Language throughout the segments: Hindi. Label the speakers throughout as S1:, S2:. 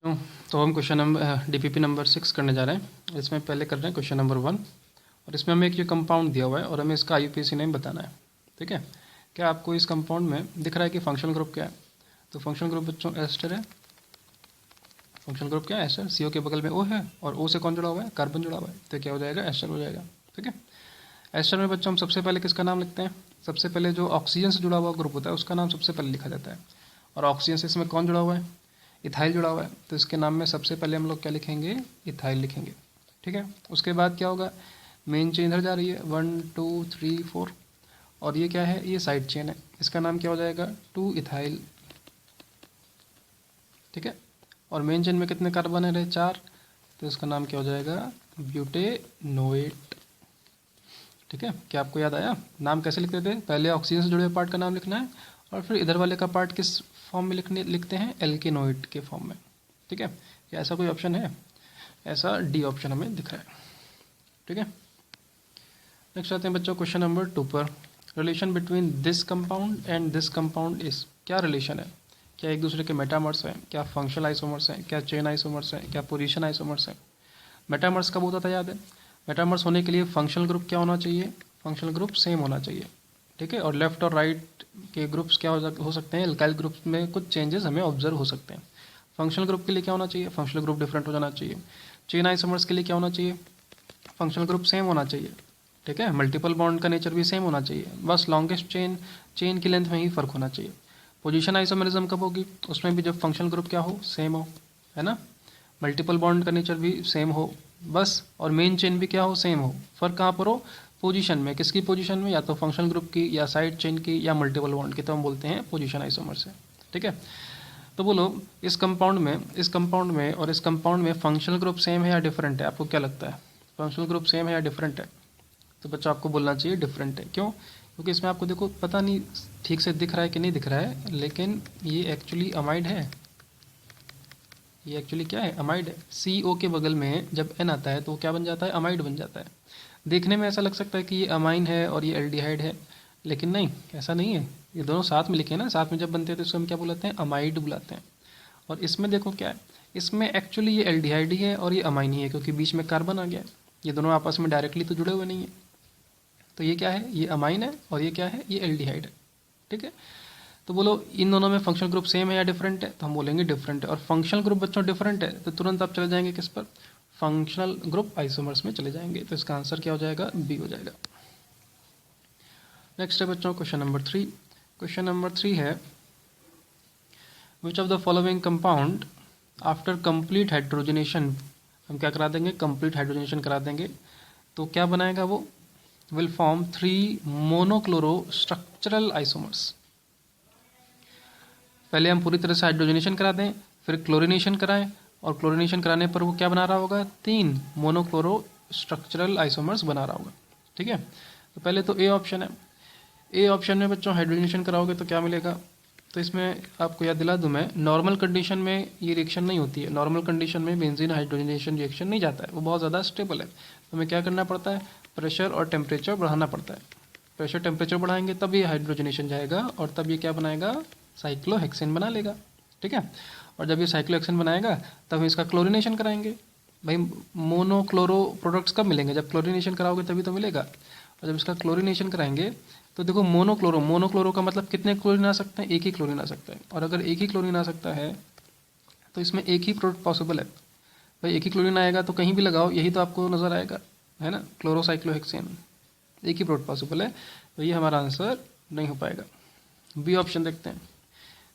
S1: तो हम क्वेश्चन नंबर डीपीपी नंबर 6 करने जा रहे हैं। इसमें पहले कर रहे हैं क्वेश्चन नंबर 1 और इसमें हमें एक ये कंपाउंड दिया हुआ है और हमें इसका आईयूपीएसी नेम बताना है। ठीक है, क्या आपको इस कंपाउंड में दिख रहा है कि फंक्शनल ग्रुप क्या है? तो फंक्शनल ग्रुप बच्चों एस्टर है। फंक्शनल ग्रुप क्या है? एस्टर। सीओ के बगल में ओ है और ओ से कौन जुड़ा हुआ है? कार्बन जुड़ा हुआ है, तो क्या हो जाएगा? एस्टर हो जाएगा। ठीक है, एस्टर में बच्चों हम सबसे पहले किसका नाम लिखते हैं? सबसे पहले जो ऑक्सीजन से जुड़ा हुआ ग्रुप होता है उसका नाम सबसे पहले लिखा जाता है। और ऑक्सीजन से इसमें कौन जुड़ा हुआ है? इथाइल जुड़ा हुआ है, तो इसके नाम में सबसे पहले हम लोग क्या लिखेंगे? इथाइल लिखेंगे। ठीक है, उसके बाद क्या होगा? मेन चेन इधर जा रही है 1 2 3 4 और ये क्या है? ये साइड चेन है, इसका नाम क्या हो जाएगा? 2 इथाइल। ठीक है, और मेन चेन में कितने कार्बन है? 4, तो इसका नाम क्या हो जाएगा? ब्यूटेनोएट। ठीक है, क्या आपको याद आया? नाम कैसे लिखते थे? पहले ऑक्सीजन से जुड़े हुए पार्ट का नाम लिखना है और फिर इधर वाले का पार्ट किस फॉर्म में लिखते हैं? एल्केनोइड के फॉर्म में। ठीक है, क्या ऐसा कोई ऑप्शन है? ऐसा डी ऑप्शन हमें दिख रहा है। ठीक है, नेक्स्ट आते हैं बच्चों क्वेश्चन नंबर 2 पर। Relation between this compound and this compound is, क्या रिलेशन है? क्या एक दूसरे के मेटामर्स हैं? क्या फंक्शनल आइसोमर्स हैं? क्या चेन आइसोमर्स हैं? क्या पोजीशन आइसोमर्स हैं? मेटामर्स कब होता था याद है? मेटामर्स होने के लिए फंक्शनल ग्रुप क्या होना चाहिए? फंक्शनल ग्रुप सेम होना चाहिए। ठीक है, और लेफ्ट और राइट के ग्रुप्स क्या हो सकते हैं? एल्काइल ग्रुप्स में कुछ चेंजेस हमें ऑब्जर्व हो सकते हैं। फंक्शनल ग्रुप के लिए क्या होना चाहिए? फंक्शनल ग्रुप डिफरेंट हो जाना चाहिए। चेन आइसोमर्स के लिए क्या होना चाहिए? फंक्शनल ग्रुप सेम होना चाहिए। ठीक है, मल्टीपल बॉन्ड का नेचर भी सेम होना चाहिए, बस लॉन्गेस्ट चेन की लेंथ में ही फर्क होना चाहिए। पोजीशन आइसोमरिज्म कब होगी? उसमें भी जब फंक्शनल ग्रुप क्या हो? सेम हो, है ना। मल्टीपल बॉन्ड का नेचर भी सेम हो बस, और मेन चेन भी क्या हो? सेम हो। फर्क कहाँ पर हो? पोजीशन में। किसकी पोजीशन में? या तो फंक्शनल ग्रुप की, या साइड चेन की, या मल्टीपल बॉन्ड की, तो हम बोलते हैं पोजीशन आइसोमर से। ठीक है, तो बोलो इस कंपाउंड में और इस कंपाउंड में फंक्शनल ग्रुप सेम है या डिफरेंट है? आपको क्या लगता है? फंक्शनल ग्रुप सेम है या डिफरेंट है? तो बच्चा आपको बोलना चाहिए डिफरेंट है। क्यों? क्योंकि इसमें आपको देखो पता नहीं ठीक से दिख रहा है कि नहीं दिख रहा है, लेकिन ये एक्चुअली अमाइड है। ये एक्चुअली क्या है? अमाइड है। सी ओ के बगल में जब एन आता है तो वो क्या बन जाता है? अमाइड बन जाता है। देखने में ऐसा लग सकता है कि ये अमाइन है और ये एल्डिहाइड है, लेकिन नहीं, ऐसा नहीं है। ये दोनों साथ में लिखे हैं ना, साथ में जब बनते हैं तो इसको हम क्या बुलाते हैं? अमाइड बुलाते हैं। और इसमें देखो क्या है, इसमें एक्चुअली ये एल्डिहाइड ही है और ये अमाइन ही है, क्योंकि बीच में कार्बन आ गया है। ये दोनों आपस में डायरेक्टली तो जुड़े हुए नहीं है। तो ये क्या है? ये अमाइन है और ये क्या है? ये एल्डिहाइड है। ठीक है, तो बोलो इन दोनों में फंक्शनल ग्रुप सेम है या डिफरेंट है? तो हम बोलेंगे डिफरेंट है। और फंक्शनल ग्रुप बच्चों डिफरेंट है तो तुरंत आप चले जाएंगे किस पर? फंक्शनल ग्रुप आइसोमर्स में चले जाएंगे। तो इसका आंसर क्या हो जाएगा? बी हो जाएगा। नेक्स्ट है बच्चों क्वेश्चन नंबर 3। क्वेश्चन नंबर 3 है, which of the following compound after complete hydrogenation, हम क्या करा देंगे? कंप्लीट हाइड्रोजनेशन करा देंगे, तो क्या बनाएगा वो? Will form 3 monochloro structural isomers. पहले हम पूरी तरह से हाइड्रोजनेशन करा दें, फिर क्लोरीनेशन कराएं, और क्लोरीनेशन कराने पर वो क्या बना रहा होगा? 3 मोनोक्लोरो स्ट्रक्चरल आइसोमर्स बना रहा होगा। ठीक है, तो पहले तो ए ऑप्शन है। ए ऑप्शन में बच्चों हाइड्रोजनेशन कराओगे तो क्या मिलेगा? तो इसमें आपको याद दिला दूं मैं, नॉर्मल कंडीशन में ये रिएक्शन नहीं होती है। नॉर्मल कंडीशन में बेंजीन हाइड्रोजनेशन रिएक्शन नहीं जाता है, वो बहुत ज़्यादा स्टेबल है। तो हमें क्या करना पड़ता है? प्रेशर और टेम्परेचर बढ़ाना पड़ता है। प्रेशर टेम्परेचर बढ़ाएंगे तब ये हाइड्रोजनेशन जाएगा, और तब ये क्या बनाएगा? साइक्लोहेक्सेन बना लेगा। ठीक है, और जब ये साइक्लोहेक्सेन बनाएगा तब हम इसका क्लोरीनेशन कराएंगे। भाई मोनोक्लोरो प्रोडक्ट्स कब मिलेंगे? जब क्लोरीनेशन कराओगे तभी तो मिलेगा। और जब इसका क्लोरीनेशन कराएंगे तो देखो मोनोक्लोरो का मतलब कितने क्लोरीन आ सकते हैं? एक ही क्लोरीन आ सकता है। और अगर एक ही क्लोरीन आ सकता है तो इसमें एक ही प्रोडक्ट पॉसिबल है। भाई एक ही क्लोरीन आएगा तो कहीं भी लगाओ यही तो आपको नज़र आएगा, है ना, क्लोरोसाइक्लोहेक्सेन। एक ही प्रोडक्ट पॉसिबल है, तो ये हमारा आंसर नहीं हो पाएगा। बी ऑप्शन देखते हैं।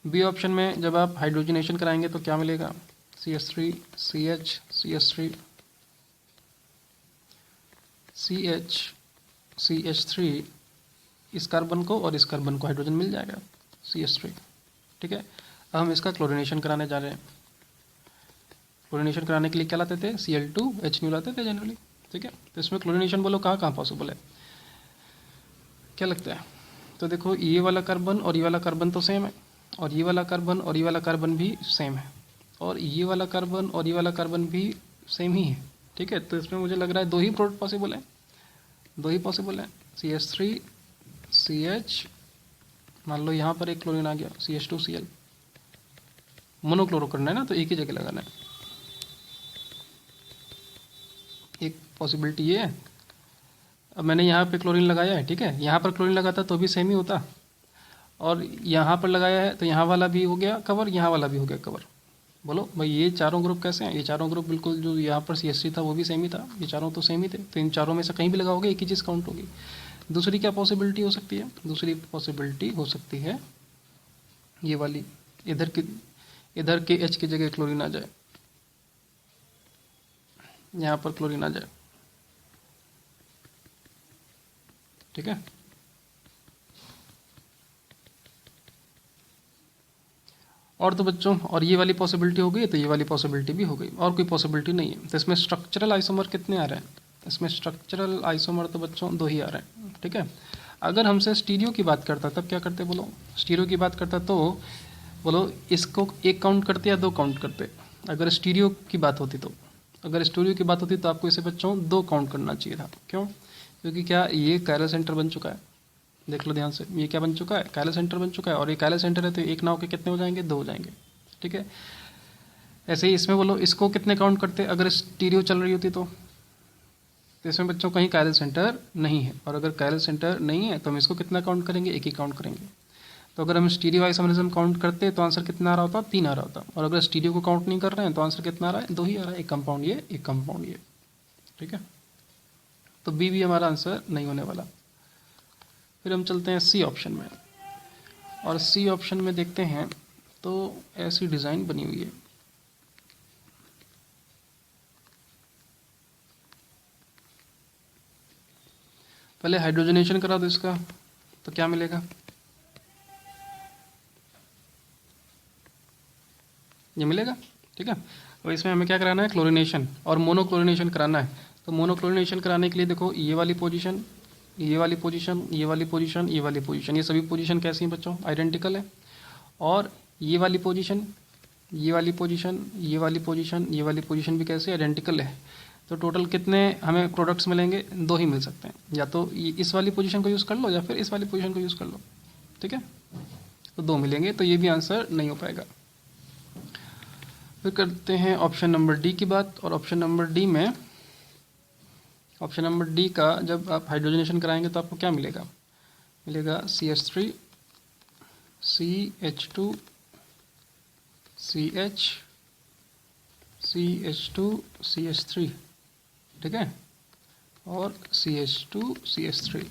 S1: बी ऑप्शन में जब आप हाइड्रोजनेशन कराएंगे तो क्या मिलेगा? CH3 CH CH3 CH CH3, इस कार्बन को और इस कार्बन को हाइड्रोजन मिल जाएगा, CH3। ठीक है, अब हम इसका क्लोरीनेशन कराने जा रहे हैं। क्लोरीनेशन कराने के लिए क्या लाते थे? Cl2H लाते थे जनरली। ठीक है, तो इसमें क्लोरीनेशन बोलो कहाँ कहाँ पॉसिबल है? क्या लगता है? तो देखो ये वाला कार्बन और ये वाला कार्बन तो सेम है, और ये वाला कार्बन और ये वाला कार्बन भी सेम है, और ये वाला कार्बन और ये वाला कार्बन भी सेम ही है। ठीक है, तो इसमें मुझे लग रहा है दो ही प्रोडक्ट पॉसिबल है, दो ही पॉसिबल है, CH3 CH, मान लो यहाँ पर एक क्लोरीन आ गया, CH2Cl, मोनोक्लोरो करना है ना, तो एक ही जगह लगाना है। एक पॉसिबिलिटी ये है। अब मैंने यहाँ पे क्लोरीन लगाया है, ठीक है, यहाँ पर क्लोरीन लगाता तो भी सेम ही होता, और यहाँ पर लगाया है तो यहाँ वाला भी हो गया कवर, यहाँ वाला भी हो गया कवर। बोलो भाई ये चारों ग्रुप कैसे हैं? ये चारों ग्रुप बिल्कुल, जो यहाँ पर CH3 था वो भी सेम ही था, ये चारों तो सेम ही थे, तो इन चारों में से कहीं भी लगाओगे एक ही चीज़ काउंट होगी। दूसरी क्या पॉसिबिलिटी हो सकती है? दूसरी पॉसिबिलिटी हो सकती है ये वाली, इधर के H की जगह क्लोरीन आ जाए, यहाँ पर क्लोरीन आ जाए, ठीक है। और तो बच्चों, और ये वाली पॉसिबिलिटी हो गई, तो ये वाली पॉसिबिलिटी भी हो गई, और कोई पॉसिबिलिटी नहीं है। तो इसमें स्ट्रक्चरल आइसोमर कितने आ रहे हैं? इसमें स्ट्रक्चरल आइसोमर तो बच्चों 2 ही आ रहे हैं, ठीक है। अगर हमसे स्टीरियो की बात करता तब क्या करते? बोलो स्टीरियो की बात करता तो बोलो इसको 1 काउंट करते या 2 काउंट करते? अगर स्टीरियो की बात होती तो, अगर स्टीरियो की बात होती तो आपको इसे बच्चों 2 काउंट करना चाहिए था। क्यों? क्योंकि क्या ये कायरल सेंटर बन चुका है, देख लो ध्यान से, ये क्या बन चुका है? कायरल सेंटर बन चुका है, और ये कायरल सेंटर है तो एक नाव के कितने हो जाएंगे? 2 हो जाएंगे, ठीक है। ऐसे ही इसमें बोलो इसको कितने काउंट करते अगर स्टीरियो चल रही होती तो इसमें बच्चों कहीं कायरल सेंटर नहीं है, और अगर कायरल सेंटर नहीं है तो हम इसको कितना काउंट करेंगे? 1 ही काउंट करेंगे। तो अगर हम स्टीरियो आइसोमरिज्म काउंट करते तो आंसर कितना आ रहा होता? 3 आ रहा होता, और अगर स्टीरियो को काउंट नहीं कर रहे हैं तो आंसर कितना आ रहा है? 2 ही आ रहा है, एक कंपाउंड ये, एक कंपाउंड ये, ठीक है। तो बी भी हमारा आंसर नहीं होने वाला। फिर हम चलते हैं सी ऑप्शन में, और सी ऑप्शन में देखते हैं तो ऐसी डिज़ाइन बनी हुई है। पहले हाइड्रोजनेशन करा दो इसका, तो क्या मिलेगा? ये मिलेगा, ठीक है। और इसमें हमें क्या कराना है? क्लोरीनेशन और मोनोक्लोरीनेशन कराना है। तो मोनोक्लोरीनेशन कराने के लिए देखो ये वाली पोजीशन, ये वाली पोजीशन, ये वाली पोजीशन, ये वाली पोजीशन, ये सभी पोजीशन कैसी हैं बच्चों? आइडेंटिकल है। और ये वाली पोजीशन, ये वाली पोजीशन, ये वाली पोजीशन, ये वाली पोजीशन भी कैसे? आइडेंटिकल है। तो टोटल कितने हमें प्रोडक्ट्स मिलेंगे? 2 ही मिल सकते हैं, या तो इस वाली पोजीशन को यूज़ कर लो या फिर इस वाली पोजीशन को यूज़ कर लो, ठीक है। तो 2 मिलेंगे, तो ये भी आंसर नहीं हो पाएगा। फिर करते हैं ऑप्शन नंबर डी की बात, और ऑप्शन नंबर डी में, ऑप्शन नंबर डी का जब आप हाइड्रोजनेशन कराएंगे तो आपको क्या मिलेगा? मिलेगा CH3 CH2 CH CH2 CH3, ठीक है, और CH2 CH3।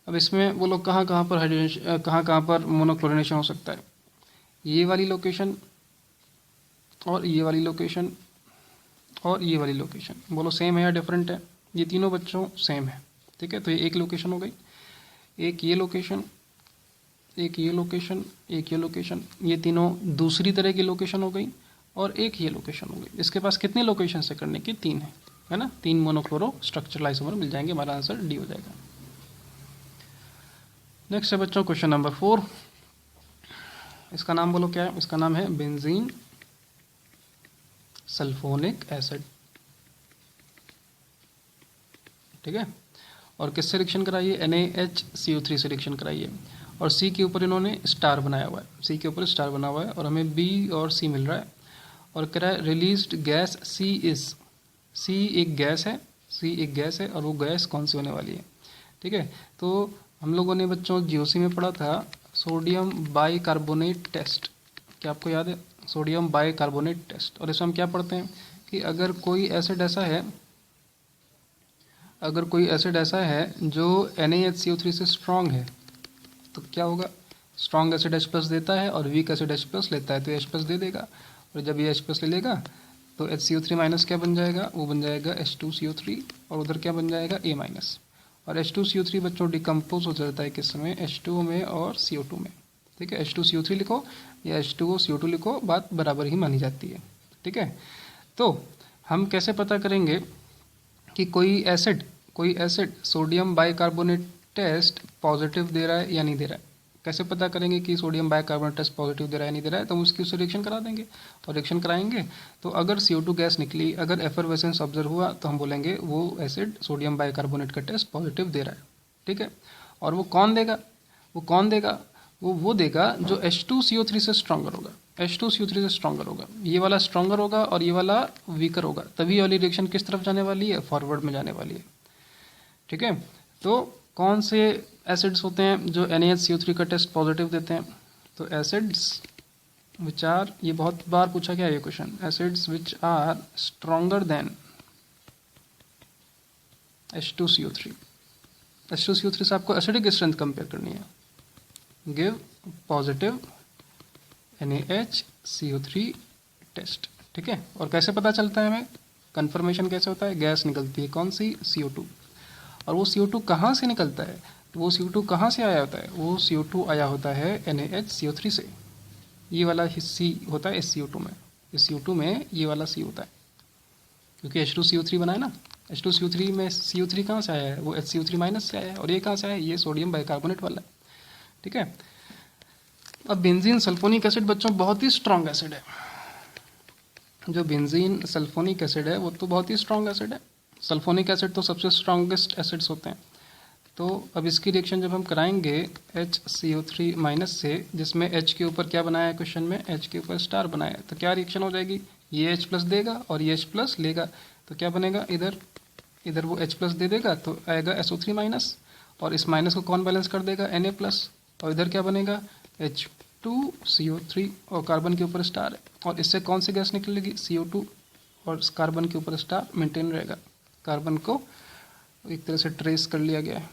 S1: अब इसमें बोलो कहाँ कहाँ पर हाइड्रोजनेशन, कहाँ कहाँ पर मोनोक्लोरिनेशन हो सकता है? ये वाली लोकेशन, और ये वाली लोकेशन, और ये वाली लोकेशन। बोलो सेम है या डिफरेंट है? ये तीनों बच्चों सेम है, ठीक है। तो ये एक लोकेशन हो गई, एक ये लोकेशन, एक ये लोकेशन, एक ये लोकेशन, ये तीनों दूसरी तरह की लोकेशन हो गई, और एक ये लोकेशन हो गई। इसके पास कितने लोकेशन से करने की? 3 है ना। 3 मोनोक्लोरो स्ट्रक्चरल आइसोमर मिल जाएंगे, हमारा आंसर डी हो जाएगा। नेक्स्ट है बच्चों क्वेश्चन नंबर 4। इसका नाम बोलो क्या है? इसका नाम है बेंजीन सल्फोनिक एसिड, ठीक है। और किससे रिएक्शन कराइए? NaHCO3 से रिएक्शन कराइए, और सी के ऊपर इन्होंने स्टार बनाया हुआ है, सी के ऊपर स्टार बना हुआ है, और हमें बी और सी मिल रहा है। और कह रहा है रिलीज्ड गैस सी इज, सी एक गैस है, सी एक गैस है, और वो गैस कौन सी होने वाली है, ठीक है। तो हम लोगों ने बच्चों GOC में पढ़ा था सोडियम बाइकार्बोनेट टेस्ट, क्या आपको याद है? Sodium bicarbonate test. और इसमें हम क्या पढ़ते हैं कि अगर कोई एसिड ऐसा है, अगर कोई एसिड ऐसा है जो NaHCO3 से स्ट्रांग है तो क्या होगा? स्ट्रांग एसिड H+ देता है और वीक एसिड H+ लेता है, तो H+ दे देगा, और जब ये H+ ले लेगा तो HCO3 माइनस क्या बन जाएगा? वो बन जाएगा H2CO3, और उधर क्या बन जाएगा? A minus. और H2CO3 बच्चों डिकम्पोज हो जाता है किस में? H2O में और CO2 में, ठीक है। H2CO3 लिखो या H2O CO2 लिखो, बात बराबर ही मानी जाती है, ठीक है। तो हम कैसे पता करेंगे कि कोई acid sodium bicarbonate test positive दे रहा है या नहीं दे रहा है? कैसे पता करेंगे कि सोडियम बाइकार्बोनेट टेस्ट पॉजिटिव दे रहा है या नहीं दे रहा है? तो हम उसकी उससे रिएक्शन करा देंगे, और रिएक्शन कराएंगे तो अगर CO2 गैस निकली, अगर एफरवेसेंस ऑब्जर्व हुआ, तो हम बोलेंगे वो एसिड सोडियम बाइकार्बोनेट का टेस्ट पॉजिटिव दे रहा है, ठीक है। और वो कौन देगा? वो कौन देगा? वो देगा जो H2CO3 से स्ट्रॉन्गर होगा, H2CO3 से स्ट्रॉन्गर होगा। ये वाला स्ट्रॉन्गर होगा और ये वाला वीकर होगा, तभी वाली रिएक्शन किस तरफ जाने वाली है, फॉरवर्ड में जाने वाली है। ठीक है, तो कौन से एसिड्स होते हैं जो NaHCO3 का टेस्ट पॉजिटिव देते हैं? तो एसिड्स विच आर, ये बहुत बार पूछा गया ये question, acids which are stronger than H2CO3। H2CO3 से आपको एसिडिक स्ट्रेंथ कंपेयर करनी है, गिव पॉजिटिव NaHCO3 टेस्ट। ठीक है, और कैसे पता चलता है हमें, कंफर्मेशन कैसे होता है, गैस निकलती है कौन सी, CO2, और वो CO2 कहाँ से निकलता है, तो वो CO2 कहाँ से आया होता है, वो CO2 आया होता है NaHCO3 से। ये वाला C होता है इस CO2 में, इस CO2 में ये वाला C होता है, क्योंकि H2CO3 बना है ना, H2CO3 में CO3 कहाँ से आया है, वो HCO3 माइनस से आया है, और ये कहाँ से आया है, ये सोडियम बाइकार्बोनेट वाला है। ठीक है, अब बेंजीन सल्फोनिक एसिड बच्चों बहुत ही स्ट्रॉन्ग एसिड है, जो बेंजीन सल्फोनिक एसिड है वो तो बहुत ही स्ट्रॉन्ग एसिड है। सल्फोनिक एसिड तो सबसे स्ट्रॉन्गेस्ट एसिड्स होते हैं। तो अब इसकी रिएक्शन जब हम कराएंगे HCO3 माइनस से, जिसमें H के ऊपर क्या बनाया है क्वेश्चन में, H के ऊपर स्टार बनाया है, तो क्या रिएक्शन हो जाएगी, ये H प्लस देगा और ये H प्लस लेगा, तो क्या बनेगा, इधर वो H प्लस दे देगा तो आएगा SO3 माइनस, और इस माइनस को कौन बैलेंस कर देगा, Na प्लस, और इधर क्या बनेगा H2CO3 और कार्बन के ऊपर स्टार है, और इससे कौन सी गैस निकलेगी, CO2, और कार्बन के ऊपर स्टार मेंटेन रहेगा। कार्बन को एक तरह से ट्रेस कर लिया गया है,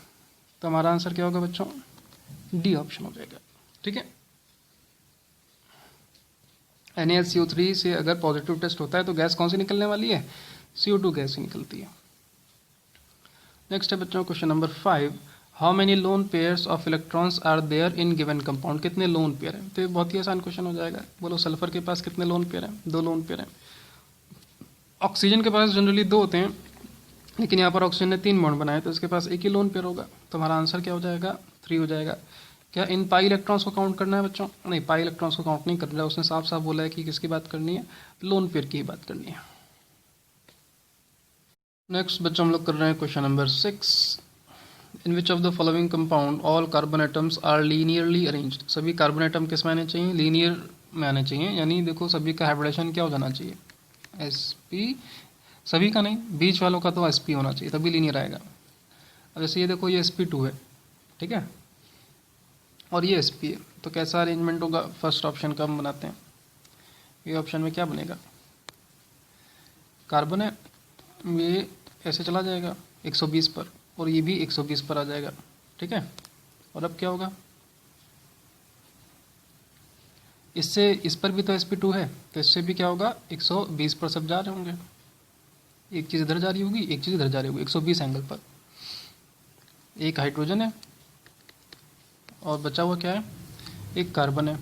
S1: तो हमारा आंसर क्या होगा बच्चों, डी ऑप्शन हो जाएगा। ठीक है, NaHCO3 से अगर पॉजिटिव टेस्ट होता है तो गैस कौन सी निकलने वाली है, CO2 गैस ही निकलती है। नेक्स्ट है बच्चों question number 5, how many lone pairs of electrons are there in given compound, कितने लोन पेयर हैं, तो ये बहुत ही आसान क्वेश्चन हो जाएगा। बोलो सल्फर के पास कितने लोन पेयर हैं, 2 लोन पेयर हैं। ऑक्सीजन के पास जनरली 2 होते हैं, लेकिन यहाँ पर ऑक्सीजन ने 3 बॉन्ड बनाए तो इसके पास 1 ही लोन पेयर होगा, तो हमारा आंसर क्या हो जाएगा, 3 हो जाएगा। क्या इन पाई इलेक्ट्रॉन्स को काउंट करना है बच्चों, नहीं, पाई इलेक्ट्रॉन्स को काउंट नहीं कर रहा है, उसने साफ साफ बोला है कि किसकी बात करनी है, लोन पेयर की ही बात करनी है। नेक्स्ट बच्चों हम लोग कर रहे हैं question number 6, in which of the following compound all carbon atoms are linearly arranged, सभी कार्बन एटम किस में आने चाहिए, लीनियर में आने चाहिए, यानी देखो सभी का हाइब्रिडेशन क्या हो जाना चाहिए, sp, सभी का नहीं, बीच वालों का तो sp होना चाहिए तभी लीनियर आएगा। अब जैसे ये देखो ये sp2 है, ठीक है, और ये sp है, तो कैसा अरेंजमेंट होगा, फर्स्ट ऑप्शन का हम बनाते हैं, ये ऑप्शन में क्या बनेगा, कार्बन है, ये ऐसे चला जाएगा 120 पर, और ये भी 120 पर आ जाएगा। ठीक है, और अब क्या होगा, इससे इस पर भी तो sp2 है, तो इससे भी क्या होगा, 120 पर सब जा रहे होंगे, एक चीज़ इधर जा रही होगी, एक चीज़ इधर जा रही होगी, 120 एंगल पर। एक हाइड्रोजन है और बचा हुआ क्या है, एक कार्बन है,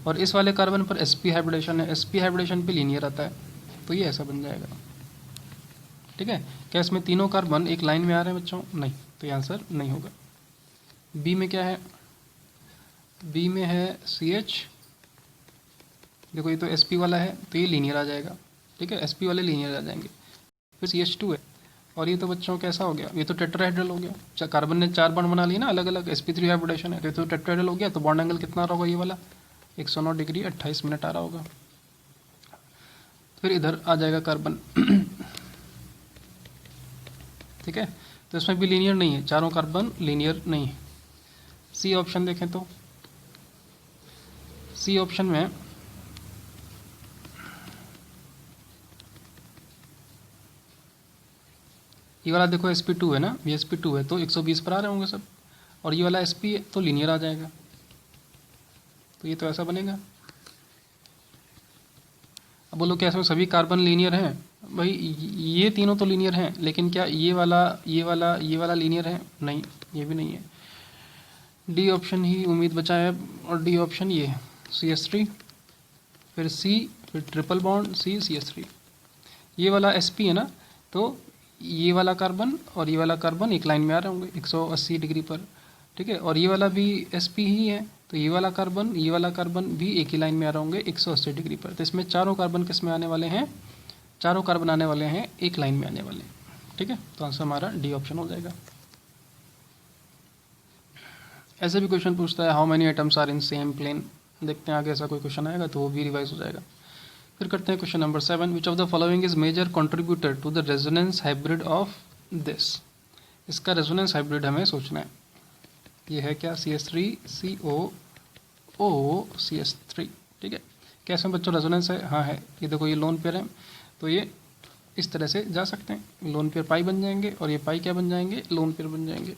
S1: और इस वाले कार्बन पर sp हाइब्रिडेशन है, sp हाइब्रिडेशन पे लीनियर आता है, तो ये ऐसा बन जाएगा। ठीक है, क्या इसमें तीनों कार्बन एक लाइन में आ रहे हैं बच्चों, नहीं, तो ये आंसर नहीं होगा। बी में क्या है, बी में है CH, देखो ये तो sp वाला है तो ये लीनियर आ जाएगा। ठीक है, sp वाले लीनियर आ जाएंगे। फिर CH2 है, और ये तो बच्चों कैसा हो गया, ये तो टेट्राहेड्रल हो गया, कार्बन ने 4 बॉन्ड बना लिए ना अलग अलग, sp3 हाइब्रिडेशन है, तो ये तो टेट्राहेड्रल हो गया, तो बॉन्ड एंगल कितना रहा होगा, ये वाला 109 डिग्री 28 मिनट आ रहा होगा। फिर इधर आ जाएगा कार्बन ठीक है, तो इसमें भी लीनियर नहीं है, चारों कार्बन लीनियर नहीं है। सी ऑप्शन देखें तो सी ऑप्शन में ये वाला देखो sp2 है ना, ये sp2 है तो 120 पर आ रहे होंगे सब, और ये वाला sp है तो लीनियर आ जाएगा, तो ये तो ऐसा बनेगा। अब बोलो क्या इसमें सभी कार्बन लीनियर हैं, भाई ये तीनों तो लीनियर हैं, लेकिन क्या ये वाला लीनियर है, नहीं, ये भी नहीं है। डी ऑप्शन ही उम्मीद बचा है, और डी ऑप्शन ये है CH3, फिर C, फिर ट्रिपल बॉन्ड C CH3, ये वाला sp है ना, तो ये वाला कार्बन और ये वाला कार्बन एक लाइन में आ रहे होंगे 180 डिग्री पर। ठीक है, और ये वाला भी sp ही है, तो ये वाला कार्बन भी एक ही लाइन में आ रहे होंगे 180 डिग्री पर। तो इसमें चारों कार्बन किस में आने वाले हैं, चारों कार्बन आने वाले हैं एक लाइन में आने वाले। ठीक है, तो आंसर हमारा डी ऑप्शन हो जाएगा। ऐसे भी क्वेश्चन पूछता है how many atoms are in same plane, देखते हैं आगे ऐसा कोई क्वेश्चन आएगा तो वो भी रिवाइज हो जाएगा। फिर करते हैं question number 7, which of the following is major contributor to the resonance hybrid of this. इसका रेजोनेंस हाइब्रिड हमें सोचना है। ये है क्या, CH3COO ठीक है। कैसे बच्चों रेजोनेंस है, हाँ है, ये देखो ये लोन पेयर है, तो ये इस तरह से जा सकते हैं, लोन पेयर पाई बन जाएंगे और ये पाई क्या बन जाएंगे, लोन पेयर बन जाएंगे।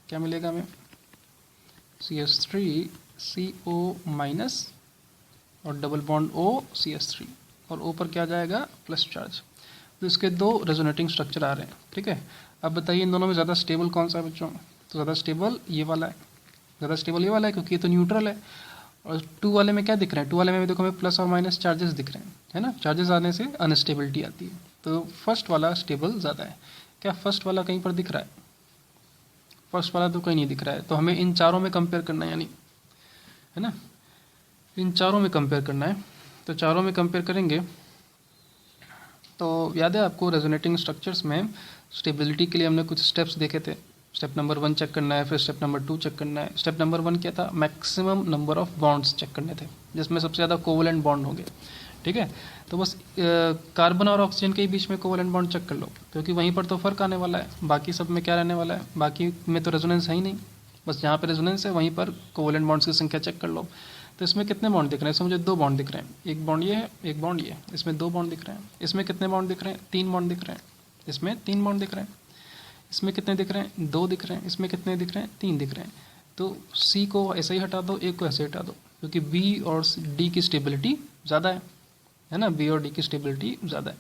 S1: क्या मिलेगा हमें, CH3CO माइनस और डबल बॉन्ड OCH3 और ऊपर क्या जाएगा, प्लस चार्ज। तो इसके दो रेजोनेटिंग स्ट्रक्चर आ रहे हैं, ठीक है। अब बताइए इन दोनों में ज़्यादा स्टेबल कौन सा है बच्चों, तो ज़्यादा स्टेबल ये वाला है, ज़्यादा स्टेबल ये वाला है क्योंकि ये तो न्यूट्रल है। और 2 वाले में क्या दिख रहे हैं, 2 वाले में भी देखो हमें प्लस और माइनस चार्जेस दिख रहे हैं, है ना। चार्जेस आने से अनस्टेबिलिटी आती है, तो फर्स्ट वाला स्टेबल ज़्यादा है। क्या फर्स्ट वाला कहीं पर दिख रहा है, फर्स्ट वाला तो कहीं नहीं दिख रहा है, तो हमें इन चारों में कंपेयर करना है, यानी है ना, इन चारों में कंपेयर करना है। तो चारों में कंपेयर करेंगे तो याद है आपको रेजोनेटिंग स्ट्रक्चर्स में स्टेबिलिटी के लिए हमने कुछ स्टेप्स देखे थे। स्टेप नंबर 1 चेक करना है, फिर स्टेप नंबर 2 चेक करना है। स्टेप नंबर 1 क्या था, maximum number of bonds check करने थे, जिसमें सबसे ज़्यादा कोवलेंट बॉन्ड होंगे, ठीक है। तो बस कार्बन और ऑक्सीजन के बीच में कोवलेंट बॉन्ड चेक कर लो, क्योंकि वहीं पर तो फर्क आने वाला है, बाकी सब में क्या रहने वाला है, बाकी में तो रेजोनेंस है ही नहीं, बस जहाँ पर रेजोनेंस है वहीं पर कोवलेंट बॉन्ड्स की संख्या चेक कर लो। तो इसमें कितने बॉन्ड दिख रहे हैं, इसमें मुझे 2 बॉन्ड दिख रहे हैं, एक बॉन्ड ये है, एक बॉन्ड ये है, इसमें 2 बॉन्ड दिख रहे हैं। इसमें कितने बॉन्ड दिख रहे हैं, 3 बॉन्ड दिख रहे हैं, इसमें 3 बॉन्ड दिख रहे हैं। इसमें कितने दिख रहे हैं, 2 दिख रहे हैं। इसमें कितने दिख रहे हैं, 3 दिख रहे हैं। तो C को ऐसे ही हटा दो, A को ऐसे हटा दो, क्योंकि B और D की स्टेबिलिटी ज़्यादा है ना, B और D की स्टेबिलिटी ज़्यादा है।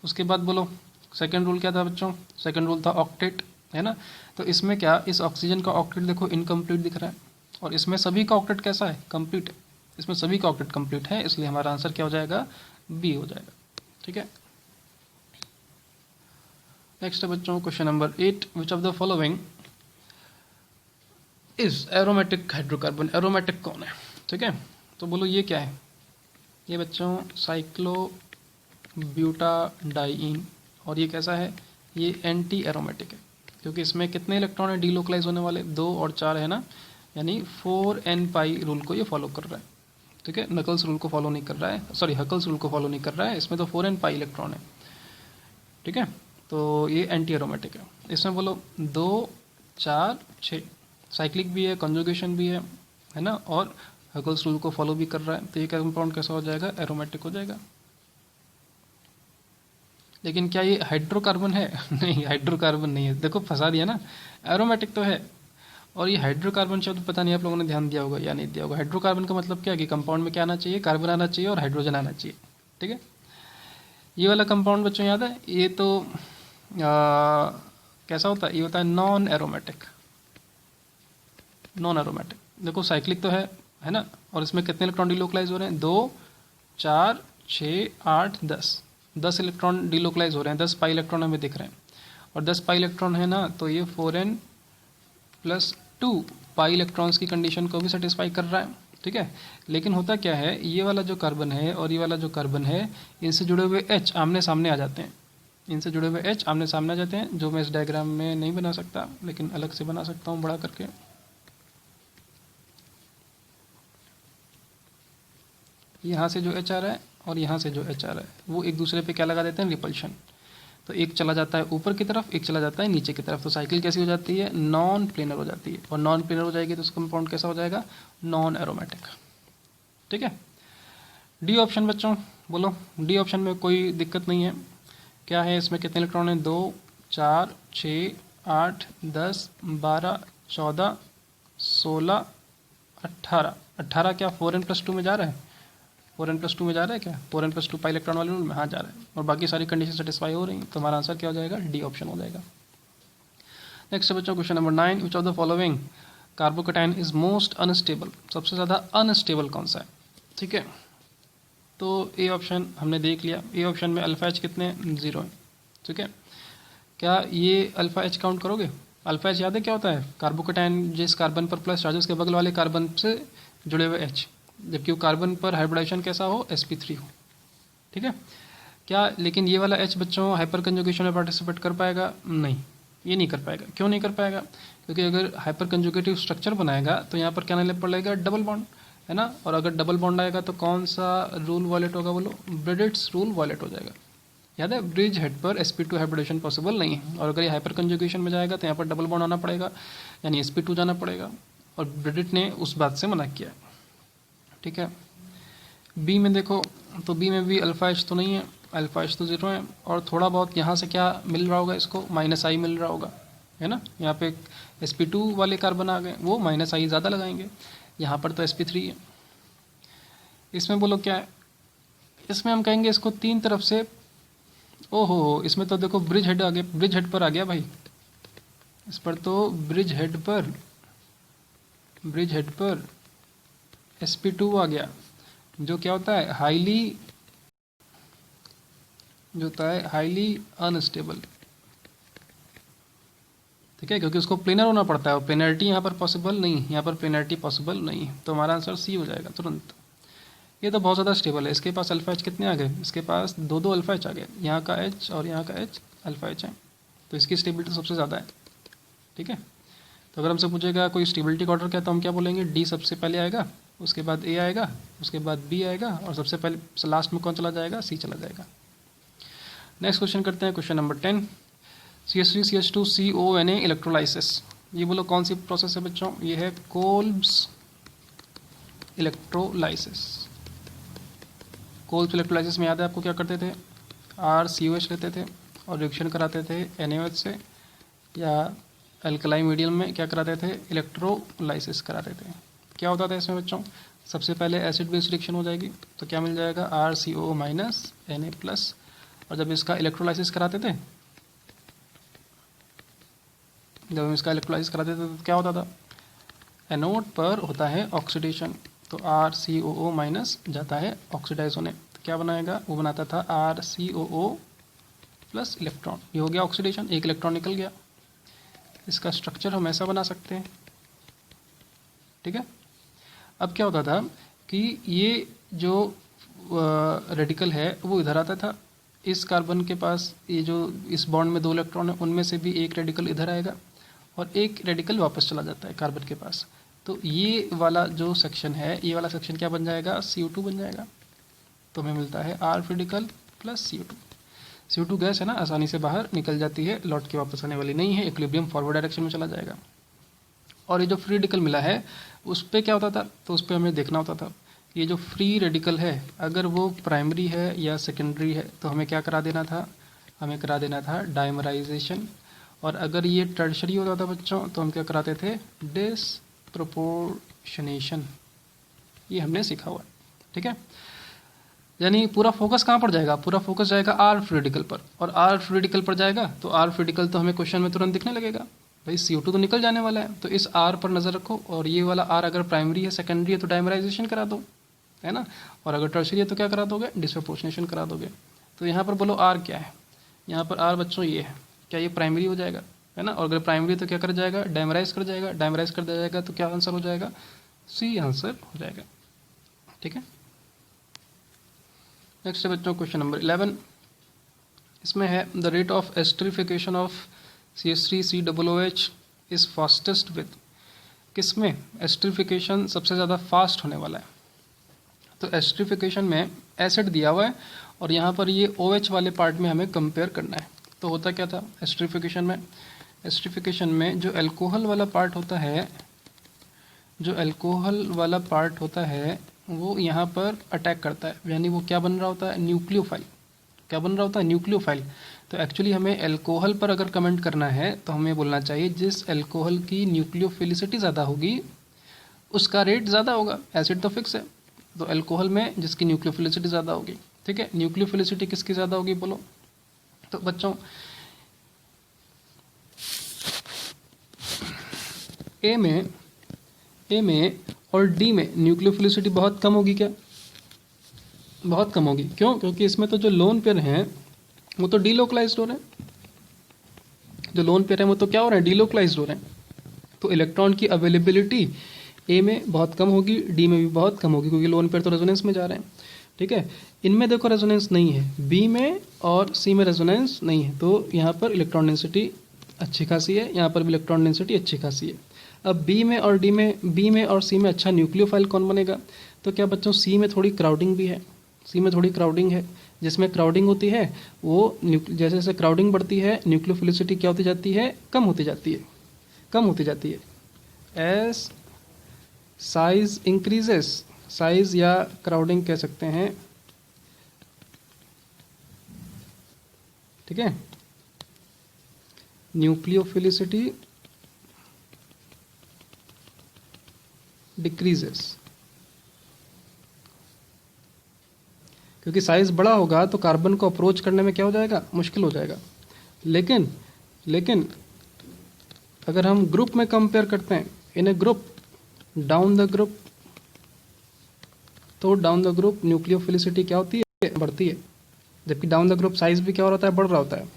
S1: उसके बाद बोलो सेकेंड रूल क्या था बच्चों, सेकेंड रूल था ऑक्टेट, है ना। तो इसमें क्या, इस ऑक्सीजन का ऑक्टेट देखो इनकम्प्लीट दिख रहा है, और इसमें सभी का ऑक्टेट कैसा है, कंप्लीट है। इसमें सभी का ऑक्टेट कंप्लीट है, इसलिए हमारा आंसर क्या हो जाएगा, B हो जाएगा, ठीक है। नेक्स्ट है बच्चों question number 8, which of the following is aromatic hydrocarbon. Aromatic कौन है, ठीक है। तो बोलो ये क्या है, ये बच्चों साइक्लोब्यूटाडाइईन, और ये कैसा है, ये एंटी एरोमेटिक है, क्योंकि इसमें कितने इलेक्ट्रॉन है डीलोकलाइज होने वाले, 2 और 4 है ना, यानी 4n पाई रूल को ये फॉलो कर रहा है, ठीक है। नकल्स रूल को फॉलो नहीं कर रहा है, सॉरी हकल्स रूल को फॉलो नहीं कर रहा है, इसमें तो 4n पाई इलेक्ट्रॉन है, ठीक है। तो ये एंटी एरोमेटिक है। इसमें बोलो 2 4 6 साइक्लिक भी है, कंजुगेशन भी है ना, और हकल्स रूल को फॉलो भी कर रहा है, तो ये कंपाउंड कैसा हो जाएगा, एरोमेटिक हो जाएगा। लेकिन क्या ये हाइड्रोकार्बन है नहीं, हाइड्रोकार्बन नहीं है, देखो फंसा दिया ना, एरोमेटिक तो है। और ये हाइड्रोकार्बन शब्द पता नहीं आप लोगों ने ध्यान दिया होगा या नहीं दिया होगा। हाइड्रोकार्बन का मतलब क्या है कि कंपाउंड में क्या आना चाहिए, कार्बन आना चाहिए और हाइड्रोजन आना चाहिए, ठीक है। ये वाला कंपाउंड बच्चों याद है, ये तो कैसा होता है, ये होता है नॉन एरोमेटिक। नॉन एरोमेटिक देखो साइक्लिक तो है ना, और इसमें कितने इलेक्ट्रॉन डिलोकलाइज हो रहे हैं, 2 4 6 8 10 इलेक्ट्रॉन डिलोकलाइज हो रहे हैं, 10 पाई इलेक्ट्रॉन हमें दिख रहे हैं, और 10 पाई इलेक्ट्रॉन है ना, तो ये 4n + 2 पाई इलेक्ट्रॉन्स की कंडीशन को भी सेटिस्फाई कर रहा है, ठीक है। लेकिन होता क्या है, ये वाला जो कार्बन है और ये वाला जो कार्बन है, इनसे जुड़े हुए H आमने सामने आ जाते हैं, इनसे जुड़े हुए H आमने सामने आ जाते हैं, जो मैं इस डायग्राम में नहीं बना सकता, लेकिन अलग से बना सकता हूँ बड़ा करके। यहाँ से जो H आ रहा है और यहाँ से जो H आ रहा है, वो एक दूसरे पे क्या लगा देते हैं, रिपल्शन। तो एक चला जाता है ऊपर की तरफ, एक चला जाता है नीचे की तरफ, तो साइकिल कैसी हो जाती है, नॉन प्लेनर हो जाती है, और नॉन प्लेनर हो जाएगी तो उसका कंपाउंड कैसा हो जाएगा, नॉन एरोमेटिक, ठीक है। डी ऑप्शन बच्चों बोलो, डी ऑप्शन में कोई दिक्कत नहीं है। क्या है, इसमें कितने इलेक्ट्रॉन हैं, 2 4 6 8 10 12 14 16 18 18 क्या 4n + 2 में जा रहा है, 4n + 2 में जा रहा है क्या, 4n + 2 पाई इलेक्ट्रॉन वाले रूल में, हाँ जा रहा है, और बाकी सारी कंडीशन सेटिस्फाई हो रही हैं, तो हमारा आंसर क्या हो जाएगा, डी ऑप्शन हो जाएगा। नेक्स्ट बच्चों question number 9, which of the following carbocation is most unstable. सबसे ज़्यादा अनस्टेबल कौन सा है, ठीक है। तो ए ऑप्शन हमने देख लिया, ए ऑप्शन में अल्फा एच कितने 0 है, ठीक है। क्या ये अल्फा एच काउंट करोगे, अल्फा एच याद है क्या होता है, कार्बोकैटायन जिस कार्बन पर प्लस चार्जेस के बगल वाले कार्बन से जुड़े हुए एच, जबकि वो कार्बन पर हाइब्रिडाइजेशन कैसा हो, sp3 हो, ठीक है। क्या लेकिन ये वाला H बच्चों हाइपर कंजुगेशन में पार्टिसिपेट कर पाएगा, नहीं, ये नहीं कर पाएगा। क्यों नहीं कर पाएगा? क्योंकि अगर हाइपर कंजुगेटिव स्ट्रक्चर बनाएगा तो यहाँ पर क्या आने पड़ेगा, डबल बॉन्ड, है ना। और अगर डबल बॉन्ड आएगा तो कौन सा रूल वायलेट होगा, बोलो, ब्रेडिट्स रूल वायलेट हो जाएगा। याद है, ब्रिज हेड पर sp2 हाइब्रिडेशन पॉसिबल नहीं है। और अगर ये हाइपर कंजुगेशन में जाएगा तो यहाँ पर डबल बॉन्ड आना पड़ेगा, यानी sp2 जाना पड़ेगा, और ब्रेडिट ने उस बात से मना किया। ठीक है। बी में देखो तो बी में भी अल्फा एच तो नहीं है, अल्फा एच तो 0 है, और थोड़ा बहुत यहाँ से क्या मिल रहा होगा इसको, -i मिल रहा होगा, है ना। यहाँ पे sp2 वाले कार्बन आ गए, वो -i ज़्यादा लगाएंगे। यहाँ पर तो sp3 है। इसमें बोलो क्या है, इसमें हम कहेंगे इसको तीन तरफ से, ओहो, इसमें तो देखो ब्रिज हेड आ गया, ब्रिज हेड पर आ गया भाई, इस पर तो ब्रिज हेड पर sp2 आ गया, जो क्या होता है, हाईली अनस्टेबल। ठीक है, क्योंकि उसको प्लेनर होना पड़ता है, और प्लेनरिटी यहाँ पर पॉसिबल नहीं है, यहाँ पर प्लेनरिटी पॉसिबल नहीं है, तो हमारा आंसर सी हो जाएगा तुरंत। ये तो बहुत ज़्यादा स्टेबल है, इसके पास अल्फा एच कितने आ गए, इसके पास दो अल्फा एच आ गए, यहाँ का एच और यहाँ का एच अल्फा एच है, तो इसकी स्टेबिलिटी सबसे ज़्यादा है। ठीक है, तो अगर हमसे पूछेगा कोई स्टेबिलिटी का ऑर्डर क्या, तो हम क्या बोलेंगे, डी सबसे पहले आएगा, उसके बाद ए आएगा, उसके बाद बी आएगा, और सबसे पहले लास्ट में कौन चला जाएगा, सी चला जाएगा। नेक्स्ट क्वेश्चन करते हैं, क्वेश्चन नंबर 10, CH3CH2CONA इलेक्ट्रोलाइसिस। ये बोलो कौन सी प्रोसेस है बच्चों, ये है कोल्ब्स इलेक्ट्रोलाइसिस। कोल्ब्स इलेक्ट्रोलाइसिस में याद है आपको क्या करते थे, RCOH लेते थे और रिएक्शन कराते थे NaOH से, या अल्कलाई मीडियम में क्या कराते थे, इलेक्ट्रोलाइसिस कराते थे। क्या होता था इसमें बच्चों, सबसे पहले एसिड बेस रिएक्शन हो जाएगी, तो क्या मिल जाएगा, RCO माइनस Na+, और जब इसका इलेक्ट्रोलाइसिस कराते थे, तो क्या होता था, एनोड पर होता है ऑक्सीडेशन, तो RCOO माइनस जाता है ऑक्सीडाइज होने, तो क्या बनाएगा, वो बनाता था RCOO प्लस इलेक्ट्रॉन, ये हो गया ऑक्सीडेशन, एक इलेक्ट्रॉन निकल गया। इसका स्ट्रक्चर हम ऐसा बना सकते हैं। ठीक है, अब क्या होता था कि ये जो रेडिकल है वो इधर आता था, इस कार्बन के पास ये जो इस बॉन्ड में 2 इलेक्ट्रॉन है, उनमें से भी एक रेडिकल इधर आएगा और एक रेडिकल वापस चला जाता है कार्बन के पास, तो ये वाला जो सेक्शन है, ये वाला सेक्शन क्या बन जाएगा, CO2 बन जाएगा। तो हमें मिलता है R radical plus CO2। CO2 gas है ना, आसानी से बाहर निकल जाती है, लौट के वापस आने वाली नहीं है, इक्विलिब्रियम फॉरवर्ड डायरेक्शन में चला जाएगा। और ये जो फ्री रेडिकल मिला है उस पर क्या होता था, तो उस पर हमें देखना होता था, ये जो फ्री रेडिकल है अगर वो प्राइमरी है या सेकेंडरी है, तो हमें क्या करा देना था, हमें करा देना था डाइमराइजेशन। और अगर ये टर्शरी होता था बच्चों, तो हम क्या कराते थे, डिसप्रोपोर्शनेशन। ये हमने सीखा हुआ है। ठीक है, यानी पूरा फोकस कहाँ पर जाएगा, पूरा फोकस जाएगा R रेडिकल पर, और R रेडिकल पर जाएगा तो R रेडिकल तो हमें क्वेश्चन में तुरंत दिखने लगेगा, भाई CO2 तो निकल जाने वाला है, तो इस R पर नज़र रखो, और ये वाला R अगर प्राइमरी है सेकेंडरी है तो डाइमराइजेशन करा दो, है ना, और अगर टर्शरी है तो क्या करा दोगे, डिसप्रोपोर्शनेशन करा दोगे। तो यहाँ पर बोलो R क्या है, यहाँ पर R बच्चों ये है, क्या ये प्राइमरी हो जाएगा, है ना, और अगर प्राइमरी तो क्या कर जाएगा, डाइमराइज कर जाएगा, डाइमराइज कर दिया जाएगा तो क्या आंसर हो जाएगा, C आंसर हो जाएगा। ठीक है, नेक्स्ट है बच्चों क्वेश्चन नंबर 11, इसमें है the rate of esterification of CH3COOH is fastest with, किसमें एस्टरिफिकेशन सबसे ज़्यादा फास्ट होने वाला है, तो एस्टरिफिकेशन में एसिड दिया हुआ है और यहाँ पर ये OH वाले पार्ट में हमें कंपेयर करना है। तो होता क्या था एस्टरिफिकेशन में, एस्टरिफिकेशन में जो अल्कोहल वाला पार्ट होता है, जो अल्कोहल वाला पार्ट होता है वो यहाँ पर अटैक करता है, यानी वो क्या बन रहा होता है, न्यूक्लियोफाइल। क्या बन रहा होता है, न्यूक्लियोफाइल। तो एक्चुअली हमें अल्कोहल पर अगर कमेंट करना है तो हमें बोलना चाहिए जिस अल्कोहल की न्यूक्लियोफिलिसिटी ज़्यादा होगी उसका रेट ज़्यादा होगा, एसिड तो फिक्स है, तो अल्कोहल में जिसकी न्यूक्लियोफिलिसिटी ज़्यादा होगी। ठीक है, न्यूक्लियोफिलिसिटी किसकी ज़्यादा होगी बोलो, तो बच्चों ए में और डी में न्यूक्लियोफिलिसिटी बहुत कम होगी, क्या बहुत कम होगी, क्यों, क्योंकि इसमें तो जो लोन पेयर हैं वो तो डीलोकलाइज्ड हो रहे हैं, जो लोन पेयर हैं वो तो क्या हो रहे हैं, डीलोकलाइज्ड हो रहे हैं। तो इलेक्ट्रॉन की अवेलेबिलिटी ए में बहुत कम होगी, डी में भी बहुत कम होगी, क्योंकि लोन पेयर तो रेजोनेंस में जा रहे हैं। ठीक है, इनमें देखो रेजोनेंस नहीं है, बी में और सी में रेजोनेंस नहीं है, तो यहाँ पर इलेक्ट्रॉन डेंसिटी अच्छी खासी है, यहाँ पर भी इलेक्ट्रॉन डेंसिटी अच्छी खासी है। अब बी में और सी में अच्छा न्यूक्लियोफाइल कौन बनेगा? तो क्या बच्चों सी में थोड़ी क्राउडिंग भी है, सी में थोड़ी क्राउडिंग है। जिसमें क्राउडिंग होती है वो जैसे जैसे क्राउडिंग बढ़ती है न्यूक्लियोफिलिसिटी क्या होती जाती है? कम होती जाती है, कम होती जाती है। एज साइज इंक्रीजेस, साइज या क्राउडिंग कह सकते हैं, ठीक है। न्यूक्लियोफिलिसिटी डिक्रीजेस, क्योंकि साइज बड़ा होगा तो कार्बन को अप्रोच करने में क्या हो जाएगा? मुश्किल हो जाएगा। लेकिन लेकिन अगर हम ग्रुप में कंपेयर करते हैं, इन ए ग्रुप, डाउन द ग्रुप, तो डाउन द ग्रुप न्यूक्लियोफिलिसिटी क्या होती है? बढ़ती है। जबकि डाउन द ग्रुप साइज भी क्या हो रहा है? बढ़ रहा होता है।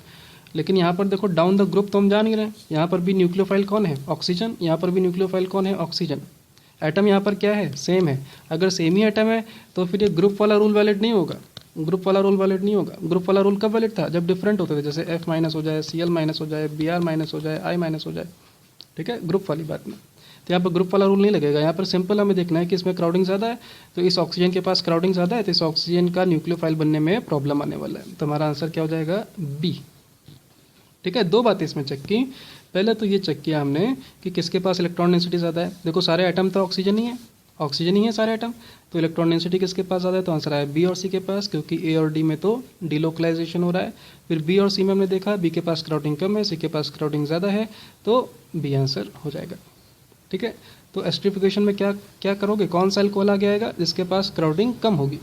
S1: लेकिन यहाँ पर देखो डाउन द ग्रुप तो हम जान ही रहे हैं, यहाँ पर भी न्यूक्लियोफाइल कौन है? ऑक्सीजन। यहाँ पर भी न्यूक्लियोफाइल कौन है? ऑक्सीजन। एटम यहाँ पर क्या है? सेम है। अगर सेम ही एटम है तो फिर ये ग्रुप वाला रूल वैलिड नहीं होगा, ग्रुप वाला रूल वैलिड नहीं होगा। ग्रुप वाला रूल कब वैलिड था? जब डिफरेंट होते थे, जैसे F माइनस हो जाए, Cl माइनस हो जाए, Br माइनस हो जाए, I माइनस हो जाए, ठीक है, ग्रुप वाली बात में। तो यहाँ पर ग्रुप वाला रूल नहीं लगेगा। यहाँ पर सिंपल हमें देखना है कि इसमें क्राउडिंग ज़्यादा है, तो इस ऑक्सीजन के पास क्राउडिंग ज़्यादा है, तो इस ऑक्सीजन का न्यूक्लियोफाइल बनने में प्रॉब्लम आने वाला है। तो हमारा आंसर क्या हो जाएगा? बी, ठीक है। दो बातें इसमें चेक की। पहले तो ये चेक किया हमने कि किसके पास इलेक्ट्रॉन डेंसिटी ज़्यादा है। देखो सारे एटम तो ऑक्सीजन ही है, ऑक्सीजन ही है सारे एटम, तो इलेक्ट्रॉन डेंसिटी किसके पास ज़्यादा है? तो आंसर आया बी और सी के पास, क्योंकि ए और डी में तो डिलोकलाइजेशन हो रहा है। फिर बी और सी में हमने देखा बी के पास क्राउडिंग कम है, सी के पास क्राउडिंग ज़्यादा है, तो बी आंसर हो जाएगा, ठीक है। तो एस्ट्रिफिकेशन में क्या क्या करोगे? कौन सा अल्कोहल आगे आएगा? जिसके पास क्राउडिंग कम होगी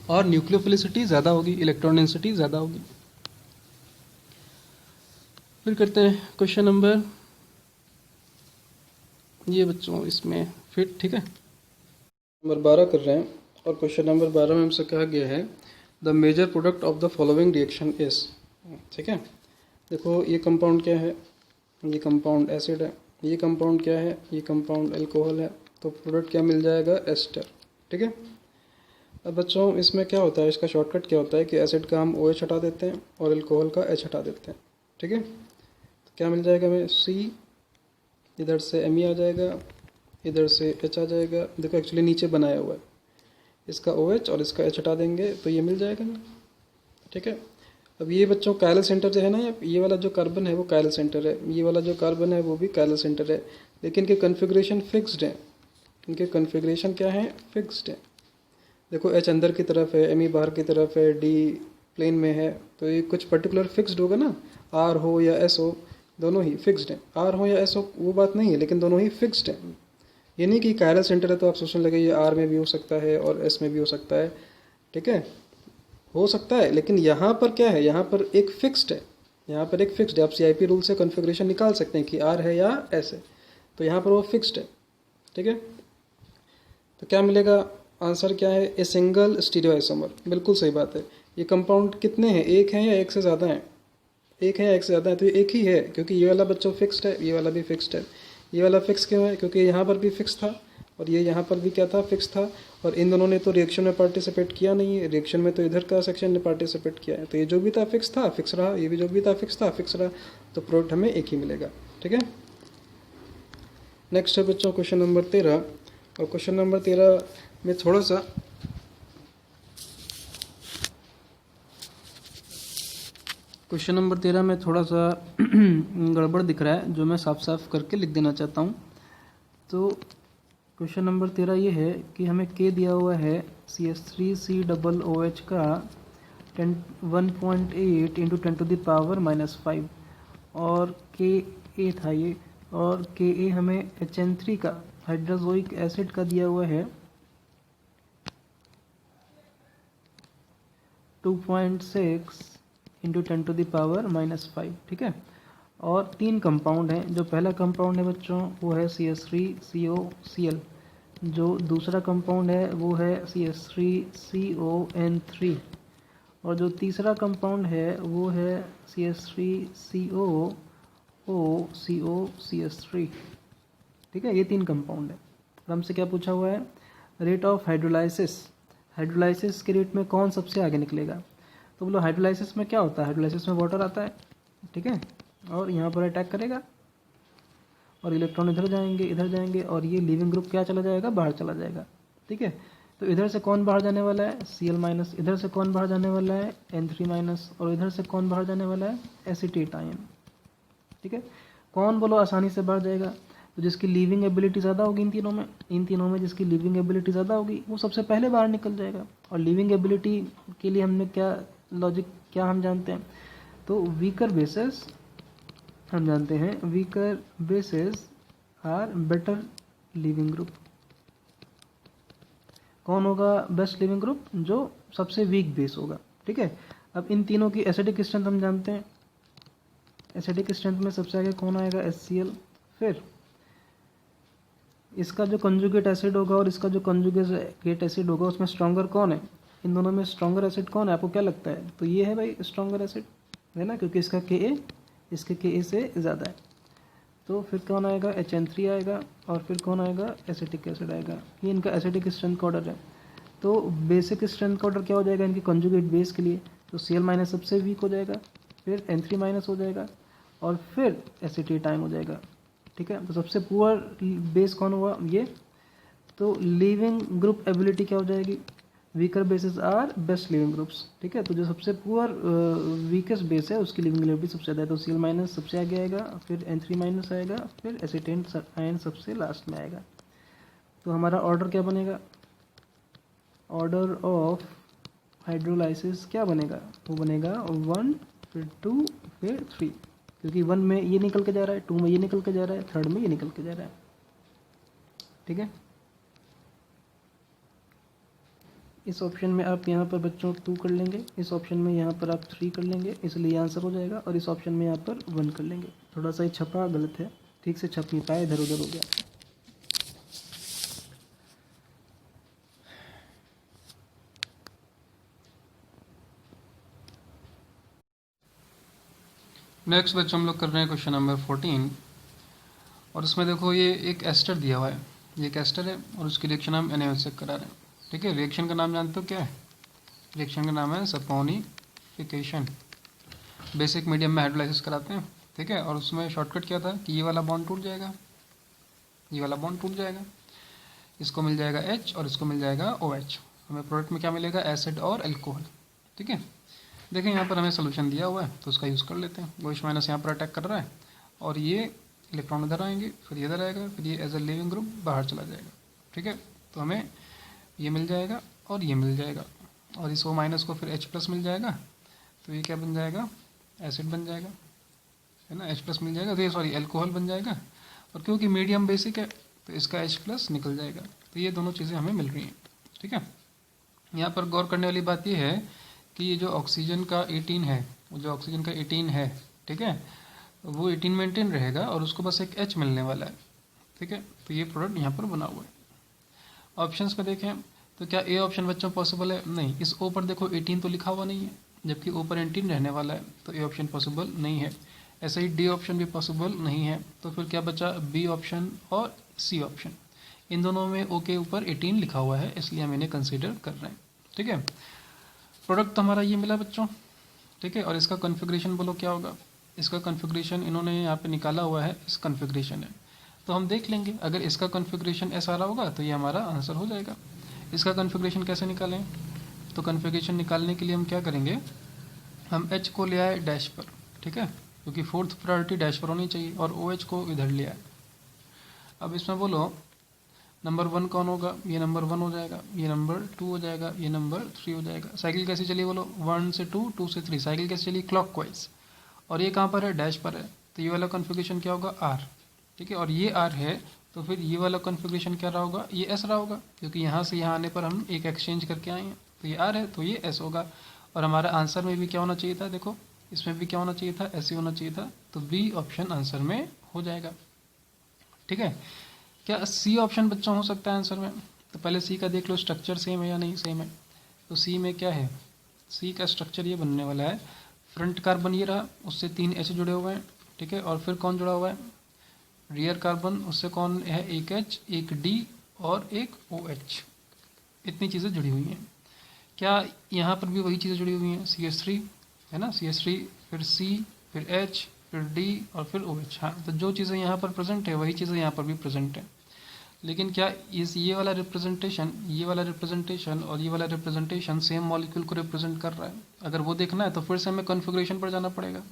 S1: और न्यूक्लियोफिलिसिटी ज़्यादा होगी, इलेक्ट्रॉन डेंसिटी ज़्यादा होगी। फिर करते हैं क्वेश्चन नंबर, ये बच्चों इसमें फिर, ठीक है, नंबर 12 कर रहे हैं। और क्वेश्चन नंबर 12 में हमसे कहा गया है the major product of the following reaction is, ठीक है। देखो ये कंपाउंड क्या है? ये कंपाउंड एसिड है। ये कंपाउंड क्या है? ये कंपाउंड अल्कोहल है। तो प्रोडक्ट क्या मिल जाएगा? एस्टर, ठीक है। अब बच्चों इसमें क्या होता है, इसका शॉर्टकट क्या होता है कि एसिड का हम OH हटा देते हैं और अल्कोहल का H हटा देते हैं, ठीक है। तो क्या मिल जाएगा हमें? C, इधर से Me आ जाएगा, इधर से H आ जाएगा। देखो एक्चुअली नीचे बनाया हुआ है, इसका OH और इसका H हटा देंगे तो ये मिल जाएगा ना, ठीक है। अब ये बच्चों कायरल सेंटर जो है ना, ये वाला जो कार्बन है वो कायरल सेंटर है, ये वाला जो कार्बन है वो भी कायरल सेंटर है, लेकिन इनके कन्फिग्रेशन फिक्स्ड है। इनके कन्फिग्रेशन क्या है? फिक्स्ड है। देखो H अंदर की तरफ है, Me बाहर की तरफ है, D प्लेन में है, तो ये कुछ पर्टिकुलर फिक्स्ड होगा ना। R हो या S हो, दोनों ही फिक्स्ड हैं। R हो या S हो वो बात नहीं है, लेकिन दोनों ही फिक्स्ड हैं। ये नहीं कि कायरल सेंटर है तो आप सोचने लगे ये R में भी हो सकता है और S में भी हो सकता है, ठीक है, हो सकता है। लेकिन यहाँ पर क्या है? यहाँ पर एक फिक्स्ड है, यहाँ पर एक फिक्स्ड है। आप CIP रूल से कन्फिग्रेशन निकाल सकते हैं कि R है या S है, तो यहाँ पर वो फिक्स्ड है, ठीक है। तो क्या मिलेगा? आंसर क्या है? ए सिंगल स्टीरियोआइसोमर, बिल्कुल सही बात है। ये कंपाउंड कितने हैं? एक हैं या एक से ज़्यादा हैं? एक है या एक से ज़्यादा है? तो ये एक ही है, क्योंकि ये वाला बच्चों फिक्स्ड है, ये वाला भी फिक्स्ड है। ये वाला फिक्स क्यों है? क्योंकि यहाँ पर भी फिक्स था और ये यहाँ पर भी क्या था? फिक्स था। और इन दोनों ने तो रिएक्शन में पार्टिसिपेट किया नहीं है, रिएक्शन में तो इधर का सेक्शन ने पार्टिसिपेट किया है। तो ये जो भी था फिक्स था, फिक्स रहा, ये भी जो भी था फिक्स था, फिक्स रहा। तो प्रोडक्ट हमें एक ही मिलेगा, ठीक है। नेक्स्ट है बच्चों क्वेश्चन नंबर 13। और क्वेश्चन नंबर 13 में थोड़ा सा गड़बड़ दिख रहा है, जो मैं साफ साफ करके लिख देना चाहता हूँ। तो क्वेश्चन नंबर 13 ये है कि हमें K दिया हुआ है CH3COOH का 1.8 इंटू 10⁻⁻⁵ और Ka था ये, और Ka हमें HN3 का हाइड्रोजोइक एसिड का दिया हुआ है 2.6 इंटू 10⁻⁻⁵, ठीक है। और 3 कंपाउंड हैं। जो पहला कंपाउंड है बच्चों वो है CH3COCl, जो दूसरा कंपाउंड है वो है CH3CON3, और जो तीसरा कंपाउंड है वो है CH3COOCOCH3, ठीक है। ये 3 कंपाउंड है। और हमसे क्या पूछा हुआ है? रेट ऑफ हाइड्रोलाइसिस, हाइड्रोलाइसिस के रेट में कौन सबसे आगे निकलेगा? तो बोलो हाइड्रोलाइसिस में क्या होता है? हाइड्रोलाइसिस में वाटर आता है, ठीक है, और यहाँ पर अटैक करेगा और इलेक्ट्रॉन इधर जाएंगे और ये लीविंग ग्रुप क्या चला जाएगा, बाहर चला जाएगा। ठीक है, तो इधर से कौन बाहर जाने वाला है, Cl-, इधर से कौन बाहर जाने वाला है, N3-, और इधर से कौन बाहर जाने वाला है, एसीटेट आयन। ठीक है, कौन बोलो आसानी से बाहर जाएगा, तो जिसकी लीविंग एबिलिटी ज़्यादा होगी इन तीनों में जिसकी लीविंग एबिलिटी ज़्यादा होगी वो सबसे पहले बाहर निकल जाएगा। और लीविंग एबिलिटी के लिए हमने क्या लॉजिक, क्या हम जानते हैं, तो वीकर बेसिस हम जानते हैं, weaker basis are better leaving group. कौन होगा बेस्ट लिविंग ग्रुप, जो सबसे वीक बेस होगा। ठीक है, अब इन तीनों की एसिडिक स्ट्रेंथ हम जानते हैं, एसिडिक स्ट्रेंथ में सबसे आगे कौन आएगा, HCl। फिर इसका जो कंजुगेट एसिड होगा और इसका जो कंजुगेट एसिड होगा उसमें स्ट्रॉन्गर कौन है, इन दोनों में स्ट्रॉन्गर एसिड कौन है, आपको क्या लगता है, तो ये है भाई स्ट्रॉन्गर एसिड, है ना, क्योंकि इसका Ka इसके Ka से ज़्यादा है। तो फिर कौन आएगा, HN3 आएगा और फिर कौन आएगा, एसिटिक एसिड आएगा। ये इनका एसिडिक स्ट्रेंथ का ऑर्डर है। तो बेसिक स्ट्रेंथ का ऑर्डर क्या हो जाएगा इनके कंजुगेट बेस के लिए, तो Cl- सबसे वीक हो जाएगा, फिर N3- हो जाएगा और फिर एसिटेट आयन हो जाएगा। ठीक है, तो सबसे पुअर बेस कौन हुआ, ये। तो लिविंग ग्रुप एबिलिटी क्या हो जाएगी, weaker basis are best leaving groups. ठीक है, तो जो सबसे पुअर वीकेस्ट बेस है उसकी लिविंग एबिलिटी सबसे ज़्यादा है, तो Cl- सबसे आगे आएगा, फिर N3- आएगा, फिर एसिटेट आयन सबसे लास्ट में आएगा। तो हमारा ऑर्डर क्या बनेगा, ऑर्डर ऑफ हाइड्रोलाइसिस क्या बनेगा, वो बनेगा 1, फिर 2, फिर 3, क्योंकि 1 में ये निकल के जा रहा है, 2 में ये निकल के जा रहा है, 3rd में ये निकल के जा रहा है। ठीक है, इस ऑप्शन में आप यहाँ पर बच्चों 2 कर लेंगे, इस ऑप्शन में यहाँ पर आप 3 कर लेंगे, इसलिए आंसर हो जाएगा, और इस ऑप्शन में यहाँ पर 1 कर लेंगे। थोड़ा सा ये छपा गलत है, ठीक से छप नहीं पाया, इधर उधर हो गया। नेक्स्ट बच्चों हम लोग कर रहे हैं क्वेश्चन नंबर 14, और इसमें देखो ये एक एस्टर दिया हुआ है, ये एक एस्टर है और उसकी रिएक्शन हम NaOH से करा रहे हैं। ठीक है, रिएक्शन का नाम जानते हो क्या है, रिएक्शन का नाम है सपोनिफिकेशन। बेसिक मीडियम में हाइड्रोलाइसिस कराते हैं। ठीक है, और उसमें शॉर्टकट क्या था कि ये वाला बॉन्ड टूट जाएगा, ये वाला बॉन्ड टूट जाएगा, इसको मिल जाएगा H और इसको मिल जाएगा OH। हमें प्रोडक्ट में क्या मिलेगा, एसिड और एल्कोहल। ठीक है, देखें यहाँ पर हमें सोल्यूशन दिया हुआ है तो उसका यूज़ कर लेते हैं। OH- यहाँ पर अटैक कर रहा है और ये इलेक्ट्रॉन इधर आएंगे, फिर ये इधर आएगा, फिर ये एज ए लिविंग ग्रुप बाहर चला जाएगा। ठीक है, तो हमें ये मिल जाएगा और ये मिल जाएगा, और इस O- को फिर H+ मिल जाएगा, तो ये क्या बन जाएगा, एसिड बन जाएगा, है ना, H+ मिल जाएगा, तो ये सॉरी एल्कोहल बन जाएगा, और क्योंकि मीडियम बेसिक है तो इसका H+ निकल जाएगा। तो ये दोनों चीज़ें हमें मिल रही हैं। ठीक है, यहाँ पर गौर करने वाली बात ये है कि ये जो ऑक्सीजन का 18 है, वो जो ऑक्सीजन का 18 है, ठीक है, वो 18 मेंटेन रहेगा और उसको बस एक H मिलने वाला है। ठीक है, तो ये प्रोडक्ट यहाँ पर बना हुआ है। ऑप्शंस में देखें तो क्या ए ऑप्शन बच्चों पॉसिबल है, नहीं। इस ओ पर देखो 18 तो लिखा हुआ नहीं है, जबकि ओ पर 18 रहने वाला है, तो ए ऑप्शन पॉसिबल नहीं है। ऐसे ही डी ऑप्शन भी पॉसिबल नहीं है, तो फिर क्या बचा, बी ऑप्शन और सी ऑप्शन। इन दोनों में ओ के ऊपर 18 लिखा हुआ है, इसलिए हम इन्हें कंसिडर कर रहे हैं। ठीक है, प्रोडक्ट तो हमारा ये मिला बच्चों। ठीक है, और इसका कॉन्फ़िगरेशन बोलो क्या होगा, इसका कॉन्फ़िगरेशन इन्होंने यहाँ पे निकाला हुआ है, इस कॉन्फ़िगरेशन है, तो हम देख लेंगे। अगर इसका कॉन्फ़िगरेशन ऐसा रहा होगा तो ये हमारा आंसर हो जाएगा। इसका कॉन्फ़िगरेशन कैसे निकालें, तो कॉन्फ़िगरेशन निकालने के लिए हम क्या करेंगे, हम H को ले आए डैश पर। ठीक है, क्योंकि 4th प्रायोरिटी डैश पर होनी चाहिए, और OH को इधर ले आए। अब इसमें बोलो नंबर 1 कौन होगा, ये नंबर 1 हो जाएगा, ये नंबर 2 हो जाएगा, ये नंबर 3 हो जाएगा। साइकिल कैसे चली बोलो, 1 से 2, 2 से 3, साइकिल कैसे चली, क्लॉकवाइज। और ये कहाँ पर है, डैश पर है, तो ये वाला कॉन्फ़िगरेशन क्या होगा, R। ठीक है, और ये R है, तो फिर ये वाला कॉन्फ़िगरेशन क्या रहा होगा, ये S रहा होगा, क्योंकि यहाँ से यहाँ आने पर हम एक एक्सचेंज करके आए हैं, तो ये R है तो ये S होगा। और हमारा आंसर में भी क्या होना चाहिए था, देखो इसमें भी क्या होना चाहिए था, ऐसे होना चाहिए था, तो बी ऑप्शन आंसर में हो जाएगा। ठीक है, क्या सी ऑप्शन बच्चों हो सकता है आंसर में, तो पहले सी का देख लो स्ट्रक्चर सेम है या नहीं, सेम है। तो सी में क्या है, सी का स्ट्रक्चर ये बनने वाला है, फ्रंट कार्बन ये रहा, उससे 3 H जुड़े हुए हैं। ठीक है, और फिर कौन जुड़ा हुआ है, रियर कार्बन, उससे कौन है, एक H, एक D और एक OH। इतनी चीज़ें जुड़ी हुई हैं। क्या यहाँ पर भी वही चीज़ें जुड़ी हुई हैं, CH3 है ना, CH3, फिर C, फिर H, फिर डी और फिर OH। हाँ, तो जो चीज़ें यहाँ पर प्रेजेंट है वही चीज़ें यहाँ पर भी प्रेजेंट है। लेकिन क्या इस ये वाला रिप्रेजेंटेशन और ये वाला रिप्रेजेंटेशन सेम मॉलिक्यूल को रिप्रेजेंट कर रहा है? अगर वो देखना है तो फिर से हमें कॉन्फ़िगरेशन पर जाना पड़ेगा।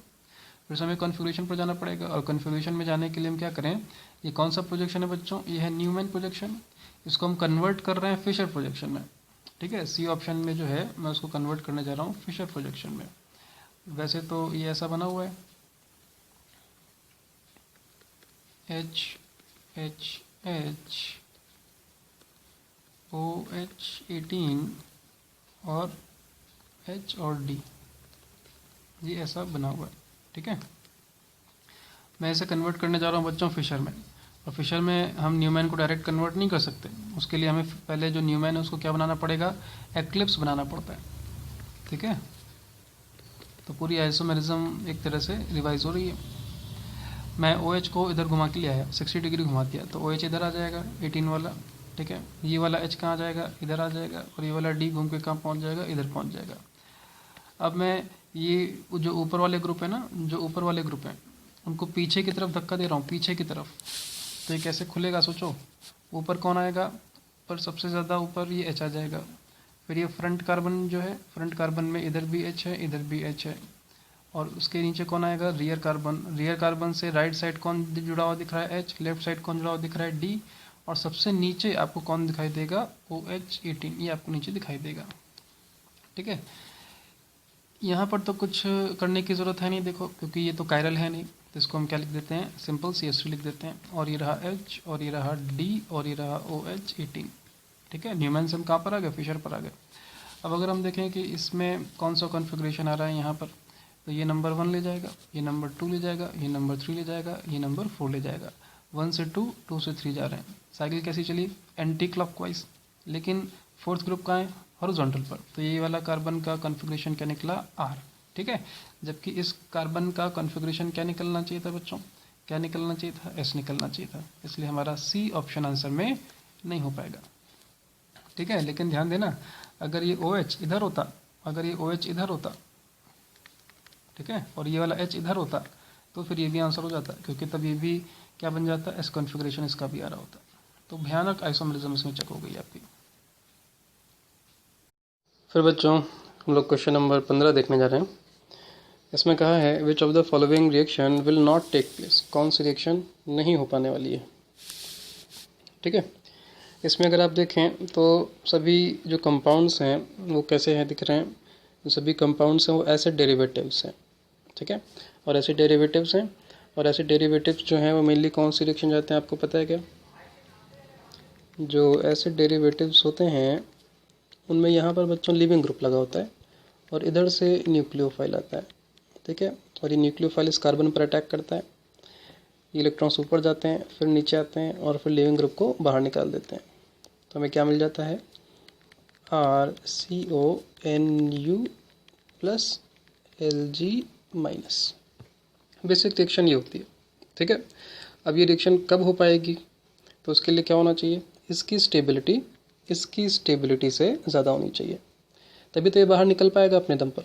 S1: और कॉन्फ़िगरेशन में जाने के लिए हम क्या करें, ये कौन सा प्रोजेक्शन है बच्चों, ये है न्यूमैन प्रोजेक्शन। इसको हम कन्वर्ट कर रहे हैं फिशर प्रोजेक्शन में। ठीक है, सी ऑप्शन में जो है मैं उसको कन्वर्ट करने जा रहा हूँ फिशर प्रोजेक्शन में। वैसे तो ये ऐसा बना हुआ है, H H H OH18 और H और D, ये ऐसा बना हुआ है। ठीक है, मैं इसे कन्वर्ट करने जा रहा हूँ बच्चों फिशर में। और फिशर में हम न्यूमैन को डायरेक्ट कन्वर्ट नहीं कर सकते, उसके लिए हमें पहले जो न्यूमैन है उसको क्या बनाना पड़ेगा, एक्लिप्स बनाना पड़ता है। ठीक है, तो पूरी आइसोमेरिज्म एक तरह से रिवाइज हो रही है। मैं OH को इधर घुमा के ले आया, 60 डिग्री घुमा दिया, तो OH इधर आ जाएगा 18 वाला। ठीक है, ये वाला H कहाँ आ जाएगा, इधर आ जाएगा, और ये वाला D घूम के कहाँ पहुँच जाएगा, इधर पहुँच जाएगा। अब मैं ये जो ऊपर वाले ग्रुप है ना, जो ऊपर वाले ग्रुप हैं उनको पीछे की तरफ धक्का दे रहा हूँ, पीछे की तरफ। तो ये कैसे खुलेगा सोचो, ऊपर कौन आएगा, ऊपर सबसे ज़्यादा ऊपर ये H आ जाएगा। फिर ये फ्रंट कार्बन जो है, फ्रंट कार्बन में इधर भी H है, इधर भी H है, और उसके नीचे कौन आएगा, रियर कार्बन। रियर कार्बन से राइट साइड कौन जुड़ा हुआ दिख रहा है, H, लेफ्ट साइड कौन जुड़ा हुआ दिख रहा है, D, और सबसे नीचे आपको कौन दिखाई देगा, OH18, ये आपको नीचे दिखाई देगा। ठीक है, यहाँ पर तो कुछ करने की ज़रूरत है नहीं देखो, क्योंकि ये तो कायरल है नहीं, तो इसको हम क्या लिख देते हैं, सिंपल CH3 लिख देते हैं। और ये रहा H, और ये रहा D, और ये रहा OH18। ठीक है, न्यूमैन से हम कहाँ पर आ गए, फिशर पर आ गए। अब अगर हम देखें कि इसमें कौन सा कॉन्फ़िगरेशन आ रहा है यहाँ पर, तो ये नंबर 1 ले जाएगा, ये नंबर 2 ले जाएगा, ये नंबर 3 ले जाएगा, ये नंबर 4 ले जाएगा। 1 से 2, 2 से 3 जा रहे हैं। साइकिल कैसी चली, एंटी क्लॉकवाइज। लेकिन फोर्थ ग्रुप कहाँ है, हॉरिजॉन्टल पर, तो ये वाला कार्बन का कॉन्फ़िगरेशन क्या निकला, R। ठीक है, जबकि इस कार्बन का कॉन्फ़िगरेशन क्या निकलना चाहिए था बच्चों, क्या निकलना चाहिए था, S निकलना चाहिए था। इसलिए हमारा C ऑप्शन आंसर में नहीं हो पाएगा। ठीक है, लेकिन ध्यान देना, अगर ये OH इधर होता, अगर ये OH इधर होता, ठीक है, और ये वाला H इधर होता, तो फिर ये भी आंसर हो जाता, क्योंकि तब ये भी क्या बन जाता, S कॉन्फ़िगरेशन इसका भी आ रहा होता। तो भयानक आइसोमेरिज्म इसमें चेक हो गई आपकी। फिर बच्चों हम लोग क्वेश्चन नंबर 15 देखने जा रहे हैं। इसमें कहा है which of the following reaction will not take place, कौन सी रिएक्शन नहीं हो पाने वाली है। ठीक है, इसमें अगर आप देखें तो सभी जो कंपाउंड्स हैं वो कैसे हैं दिख रहे हैं, जो सभी कंपाउंड्स हैं वो एसिड डेरिवेटिव्स हैं। ठीक है, और एसिड डेरिवेटिव्स हैं, और एसिड डेरिवेटिव्स जो हैं वो मेनली कौन सी रिएक्शन जाते हैं आपको पता है क्या, जो एसिड डेरिवेटिव्स होते हैं उनमें यहाँ पर बच्चों लिविंग ग्रुप लगा होता है, और इधर से न्यूक्लियोफाइल आता है। ठीक है, और ये न्यूक्लियोफाइल इस कार्बन पर अटैक करता है, इलेक्ट्रॉन्स ऊपर जाते हैं, फिर नीचे आते हैं, और फिर लिविंग ग्रुप को बाहर निकाल देते हैं। तो हमें क्या मिल जाता है, RCONU plus Lg minus. Basic reaction ये होती है। ठीक है, अब ये रिएक्शन कब हो पाएगी, तो उसके लिए क्या होना चाहिए, इसकी स्टेबिलिटी से ज़्यादा होनी चाहिए, तभी तो ये बाहर निकल पाएगा अपने दम पर।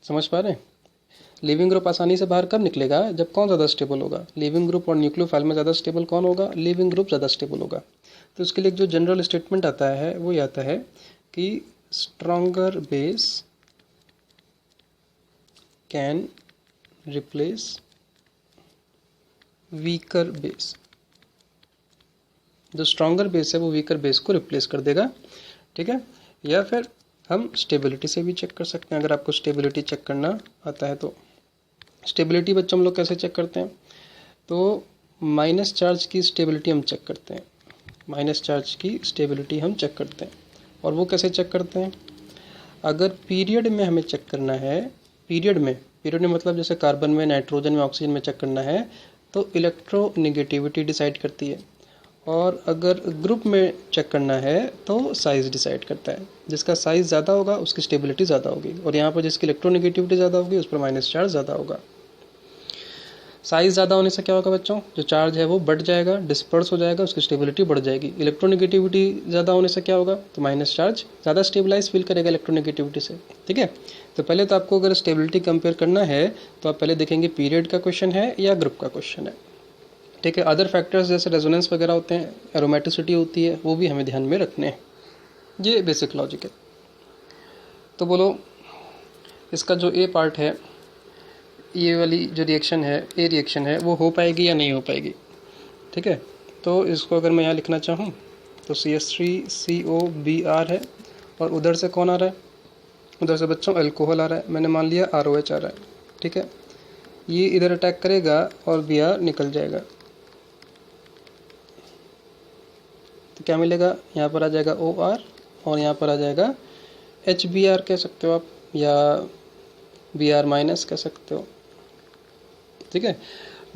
S1: समझ पा रहे हैं, लिविंग ग्रुप आसानी से बाहर कब निकलेगा, जब कौन ज़्यादा स्टेबल होगा, लिविंग ग्रुप और न्यूक्लियोफाइल में ज़्यादा स्टेबल कौन होगा, लिविंग ग्रुप ज़्यादा स्टेबल होगा। तो उसके लिए जो जनरल स्टेटमेंट आता है वो ये आता है कि stronger base can replace weaker base. जो स्ट्रॉन्गर बेस है वो वीकर बेस को रिप्लेस कर देगा। ठीक है, या फिर हम स्टेबिलिटी से भी चेक कर सकते हैं, अगर आपको स्टेबिलिटी चेक करना आता है तो। स्टेबिलिटी बच्चों हम लोग कैसे चेक करते हैं, तो माइनस चार्ज की स्टेबिलिटी हम चेक करते हैं, माइनस चार्ज की स्टेबिलिटी हम चेक करते हैं। और वो कैसे चेक करते हैं, अगर पीरियड में हमें चेक करना है, पीरियड में मतलब जैसे कार्बन में, नाइट्रोजन में, ऑक्सीजन में चेक करना है, तो इलेक्ट्रोनेगेटिविटी डिसाइड करती है। और अगर ग्रुप में चेक करना है तो साइज़ डिसाइड करता है, जिसका साइज़ ज़्यादा होगा उसकी स्टेबिलिटी ज़्यादा होगी, और यहाँ पर जिसकी इलेक्ट्रोनेगेटिविटी ज़्यादा होगी उस पर माइनस चार्ज ज़्यादा होगा। साइज़ ज़्यादा होने से क्या होगा बच्चों, जो चार्ज है वो बढ़ जाएगा, डिस्पर्स हो जाएगा, उसकी स्टेबिलिटी बढ़ जाएगी। इलेक्ट्रोनेगेटिविटी ज़्यादा होने से क्या होगा, तो माइनस चार्ज ज़्यादा स्टेबलाइज फील करेगा इलेक्ट्रोनेगेटिविटी से। ठीक है, तो पहले तो आपको अगर स्टेबिलिटी कंपेयर करना है तो आप पहले देखेंगे पीरियड का क्वेश्चन है या ग्रुप का क्वेश्चन है। ठीक है, अदर फैक्टर्स जैसे रेजोनेंस वगैरह होते हैं, एरोमेटिसिटी होती है, वो भी हमें ध्यान में रखने हैं। ये बेसिक लॉजिक है। तो बोलो इसका जो ए पार्ट है, ये वाली जो रिएक्शन है, ए रिएक्शन है, वो हो पाएगी या नहीं हो पाएगी। ठीक है, तो इसको अगर मैं यहाँ लिखना चाहूँ तो CH3COBr है, और उधर से कौन आ रहा है, उधर से बच्चों अल्कोहल आ रहा है, मैंने मान लिया ROH आ रहा है। ठीक है, ये इधर अटैक करेगा और Br निकल जाएगा, तो क्या मिलेगा, यहाँ पर आ जाएगा OR और यहाँ पर आ जाएगा HBr कह सकते हो आप, या Br माइनस कह सकते हो। ठीक है,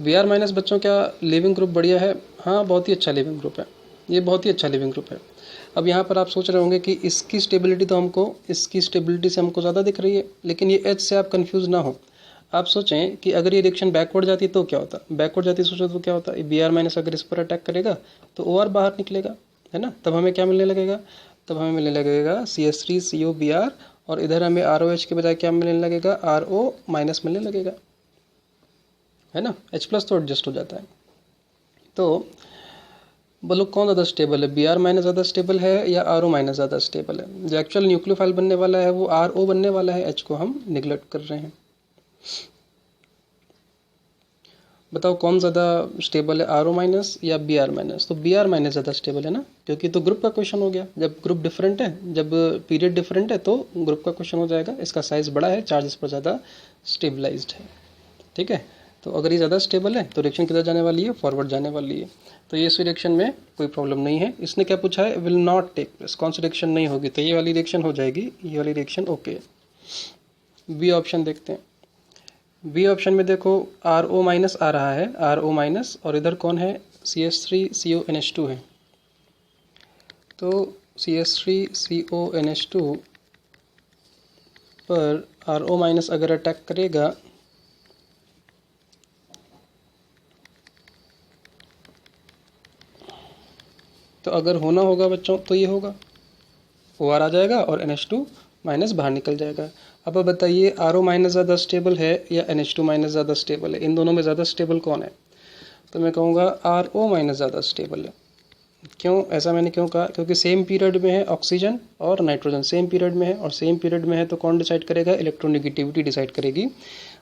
S1: Br माइनस बच्चों क्या लिविंग ग्रुप बढ़िया है, हाँ बहुत ही अच्छा लिविंग ग्रुप है, ये बहुत ही अच्छा लिविंग ग्रुप है। अब यहाँ पर आप सोच रहे होंगे कि इसकी स्टेबिलिटी तो हमको, इसकी स्टेबिलिटी से हमको ज़्यादा दिख रही है, लेकिन ये H से आप कंफ्यूज ना हो। आप सोचें कि अगर ये रिएक्शन बैकवर्ड जाती तो क्या होता, बैकवर्ड जाती सोचो तो क्या होता, Br माइनस अगर इस पर अटैक करेगा तो OR बाहर निकलेगा, है ना, तब हमें क्या मिलने लगेगा, तब हमें मिलने लगेगा CH3COBr, और इधर हमें ROH के बजाय क्या मिलने लगेगा, RO माइनस मिलने लगेगा, है ना, H प्लस तो एडजस्ट हो जाता है। तो बोलो कौन ज़्यादा स्टेबल है, Br माइनस ज़्यादा स्टेबल है या RO माइनस ज़्यादा स्टेबल है। जो एक्चुअल न्यूक्लियोफाइल बनने वाला है वो RO बनने वाला है, H को हम निगलेक्ट कर रहे हैं। बताओ कौन ज़्यादा स्टेबल है, RO माइनस या Br माइनस। तो Br माइनस ज़्यादा स्टेबल है ना, क्योंकि तो ग्रुप का क्वेश्चन हो गया, जब ग्रुप डिफरेंट है, जब पीरियड डिफरेंट है तो ग्रुप का क्वेश्चन हो जाएगा, इसका साइज़ बड़ा है, चार्ज इस पर ज़्यादा स्टेबलाइज्ड है। ठीक है, तो अगर ये ज़्यादा स्टेबल है तो रिएक्शन किधर जाने वाली है, फॉरवर्ड जाने वाली है, तो ये इस रिएक्शन में कोई प्रॉब्लम नहीं है। इसने क्या पूछा है, विल नॉट टेक प्लेस, कौन सी रिएक्शन नहीं होगी, तो ये वाली रिएक्शन हो जाएगी, ये वाली रिएक्शन ओके। बी ऑप्शन देखते हैं, बी ऑप्शन में देखो RO माइनस आ रहा है, RO माइनस, और इधर कौन है, CH3CONH2 है, तो CH3CONH2 पर RO माइनस अगर अटैक करेगा तो अगर होना होगा बच्चों तो ये होगा, OR आ जाएगा और NH2 माइनस बाहर निकल जाएगा। अब बताइए RO माइनस ज़्यादा स्टेबल है या NH2 माइनस ज़्यादा स्टेबल है, इन दोनों में ज़्यादा स्टेबल कौन है, तो मैं कहूँगा RO माइनस ज़्यादा स्टेबल है। क्यों, ऐसा मैंने क्यों कहा, क्योंकि सेम पीरियड में है ऑक्सीजन और नाइट्रोजन, सेम पीरियड में है, और सेम पीरियड में है तो कौन डिसाइड करेगा, इलेक्ट्रोनेगेटिविटी डिसाइड करेगी,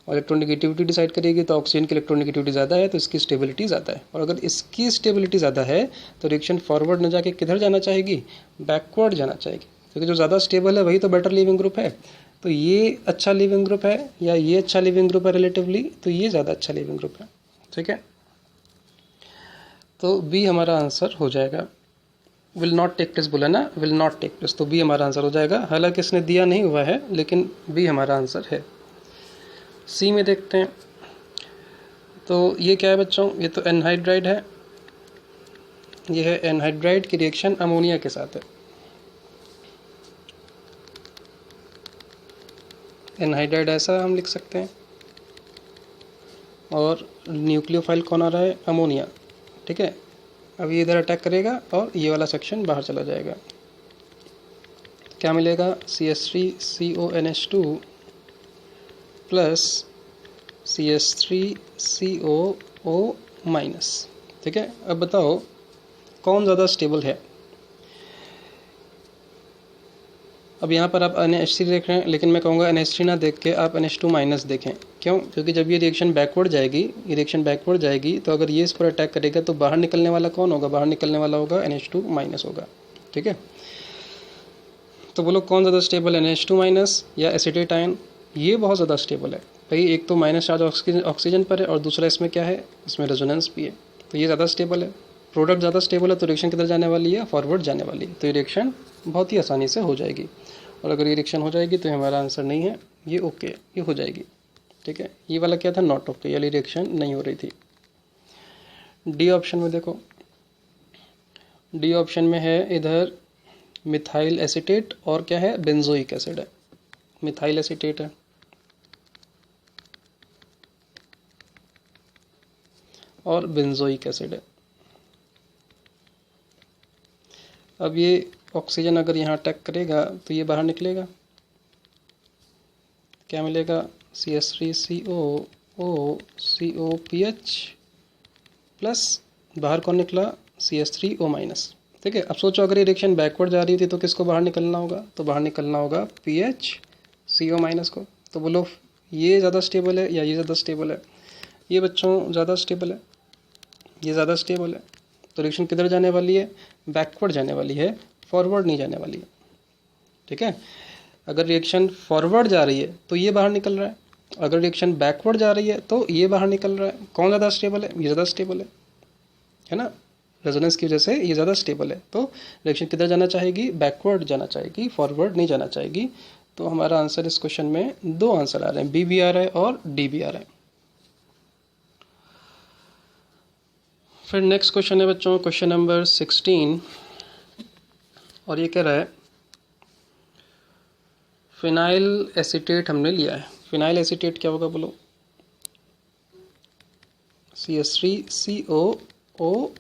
S1: और इलेक्ट्रोनेगेटिविटी डिसाइड करेगी तो ऑक्सीजन की इलेक्ट्रोनेगेटिविटी ज़्यादा है तो इसकी स्टेबिलिटी ज़्यादा है, और अगर इसकी स्टेबिलिटी ज़्यादा है तो रिएक्शन फॉरवर्ड न जाके किधर जाना चाहेगी, बैकवर्ड जाना चाहेगी, क्योंकि जो ज़्यादा स्टेबल है वही तो बेटर लिविंग ग्रुप है। तो ये अच्छा लिविंग ग्रुप है या ये अच्छा लिविंग ग्रुप है रिलेटिवली, तो ये ज़्यादा अच्छा लिविंग ग्रुप है। ठीक है, तो बी हमारा आंसर हो जाएगा। विल नॉट टेक प्लेस बोला ना, विल नॉट टेक प्लेस, तो बी हमारा आंसर हो जाएगा, हालांकि इसने दिया नहीं हुआ है लेकिन बी हमारा आंसर है। सी में देखते हैं, तो ये क्या है बच्चों, ये तो एनहाइड्राइड है, ये है एनहाइड्राइड की रिएक्शन अमोनिया के साथ है। एनहाइड्राइड ऐसा हम लिख सकते हैं, और न्यूक्लियोफाइल कौन आ रहा है, अमोनिया। ठीक है, अब ये इधर अटैक करेगा और ये वाला सेक्शन बाहर चला जाएगा, क्या मिलेगा, CH3CONH2 प्लस CH3COO माइनस। ठीक है, अब बताओ कौन ज़्यादा स्टेबल है। अब यहाँ पर आप NH3 देख रहे हैं, लेकिन मैं कहूँगा NH3 ना देख के आप NH2 माइनस देखें। क्यों, क्योंकि जब ये रिएक्शन बैकवर्ड जाएगी, ये रिएक्शन बैकवर्ड जाएगी तो अगर ये इस पर अटैक करेगा तो बाहर निकलने वाला कौन होगा, बाहर निकलने वाला होगा NH2 माइनस होगा। ठीक है, तो बोलो कौन ज़्यादा स्टेबल है, NH2 माइनस या एसिटेट आयन। ये बहुत ज़्यादा स्टेबल है भाई, एक तो माइनस चार्ज ऑक्सीजन पर है और दूसरा इसमें क्या है, इसमें रेजोनेंस भी है, तो ये ज़्यादा स्टेबल है। प्रोडक्ट ज़्यादा स्टेबल है तो रिएक्शन किधर जाने वाली है, फॉरवर्ड जाने वाली है, तो ये रिएक्शन बहुत ही आसानी से हो जाएगी। और अगर ये रिएक्शन हो जाएगी तो हमारा आंसर नहीं है, ये ओके, ये हो जाएगी। ठीक है, ये वाला क्या था, नॉट ओके, ये वाली रिएक्शन नहीं हो रही थी। डी ऑप्शन में देखो, डी ऑप्शन में है इधर मिथाइल एसीटेट और क्या है, बेंजोइक एसिड है, मिथाइल एसीटेट है। और बेंजोइक एसिड है। अब ये ऑक्सीजन अगर यहाँ अटैक करेगा तो ये बाहर निकलेगा, क्या मिलेगा, CH3CO प्लस बाहर कौन निकला, CH3O-। ठीक है, अब सोचो अगर ये रिएक्शन बैकवर्ड जा रही थी तो किसको बाहर निकलना होगा, तो बाहर निकलना होगा PHCO- को। तो बोलो ये ज़्यादा स्टेबल है या ये ज़्यादा स्टेबल है, ये बच्चों ज़्यादा स्टेबल है, ये ज़्यादा स्टेबल है। तो रिएक्शन किधर जाने वाली है, बैकवर्ड जाने वाली है, फॉरवर्ड नहीं जाने वाली है। ठीक है, अगर रिएक्शन फॉरवर्ड जा रही है तो ये बाहर निकल रहा है, अगर रिएक्शन बैकवर्ड जा रही है तो ये बाहर निकल रहा है। कौन ज़्यादा स्टेबल है, ये ज़्यादा स्टेबल है ना, रेजोनेंस की वजह से ये ज़्यादा स्टेबल है। तो रिएक्शन किधर जाना चाहेगी, बैकवर्ड जाना चाहेगी, फॉरवर्ड नहीं जाना चाहेगी। तो हमारा आंसर इस क्वेश्चन में दो आंसर आ रहे हैं, बी भी आ रहा है और डी भी आ रहा है। फिर नेक्स्ट क्वेश्चन है बच्चों, क्वेश्चन नंबर 16, और ये कह रहा है फिनाइल एसीटेट हमने लिया है। फिनाइल एसीटेट क्या होगा बोलो, CH3COOPH,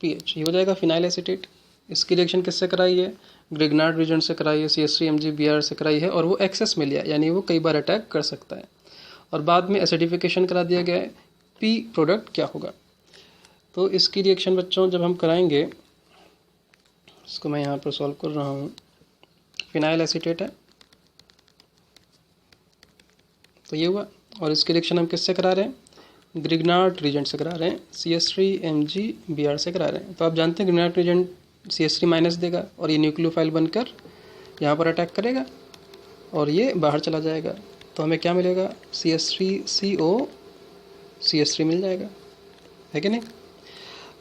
S1: ये हो जाएगा फिनाइल एसीटेट। इसकी रिएक्शन किससे कराई है, ग्रिग्नार्ड रीजेंट से कराई है, CH3MgBr से कराई है, और वो एक्सेस में लिया, यानी वो कई बार अटैक कर सकता है। और बाद में एसिडिफिकेशन करा दिया गया है, पी प्रोडक्ट क्या होगा। तो इसकी रिएक्शन बच्चों जब हम कराएंगे, इसको मैं यहाँ पर सॉल्व कर रहा हूँ, फिनाइल एसीटेट है तो ये हुआ, और इसकी रिएक्शन हम किससे करा रहे हैं, ग्रिग्नार्ड रीजेंट से करा रहे हैं, CH3MgBr से करा रहे हैं। तो आप जानते हैं ग्रिग्नार्ड रीजेंट CH3- देगा और ये न्यूक्लियोफाइल बनकर यहाँ पर अटैक करेगा और ये बाहर चला जाएगा। तो हमें क्या मिलेगा, CH3CO CH3 मिल जाएगा, है कि नहीं।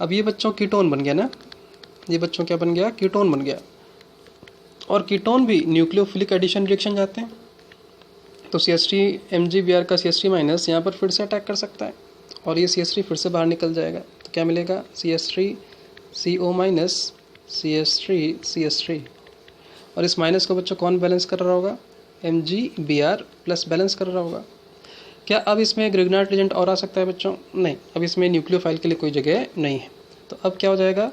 S1: अब ये बच्चों कीटोन बन गया ना, ये बच्चों क्या बन गया, कीटोन बन गया। और कीटोन भी न्यूक्लियोफिलिक एडिशन रिएक्शन जाते हैं, तो CH3MgBr का CH3- यहाँ पर फिर से अटैक कर सकता है और ये CH3 फिर से बाहर निकल जाएगा। तो क्या मिलेगा, CH3CO- CH3 और इस माइनस को बच्चों कौन बैलेंस कर रहा होगा, MgBr प्लस बैलेंस कर रहा होगा। क्या अब इसमें ग्रिग्नार्ड रीजेंट और आ सकता है बच्चों, नहीं, अब इसमें न्यूक्लियोफाइल के लिए कोई जगह नहीं है। तो अब क्या हो जाएगा,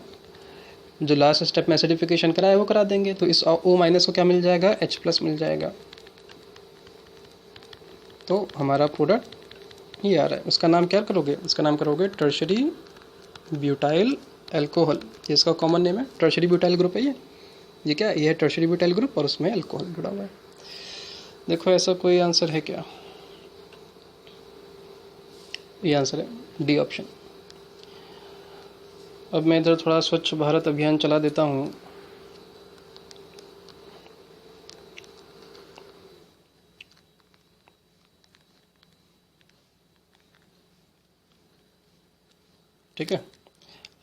S1: जो लास्ट स्टेप में एसिडिफिकेशन कराया है वो करा देंगे, तो इस O- को क्या मिल जाएगा, H+ मिल जाएगा। तो हमारा प्रोडक्ट ये आ रहा है, उसका नाम क्या करोगे, इसका नाम करोगे टर्शरी ब्यूटाइल अल्कोहल, ये इसका कॉमन नेम है, टर्शरी ब्यूटाइल ग्रुप है ये क्या, ये है टर्शरी ब्यूटाइल ग्रुप और उसमें अल्कोहल जुड़ा हुआ है। देखो ऐसा कोई आंसर है क्या, ये आंसर है डी ऑप्शन। अब मैं इधर थोड़ा स्वच्छ भारत अभियान चला देता हूँ। ठीक है,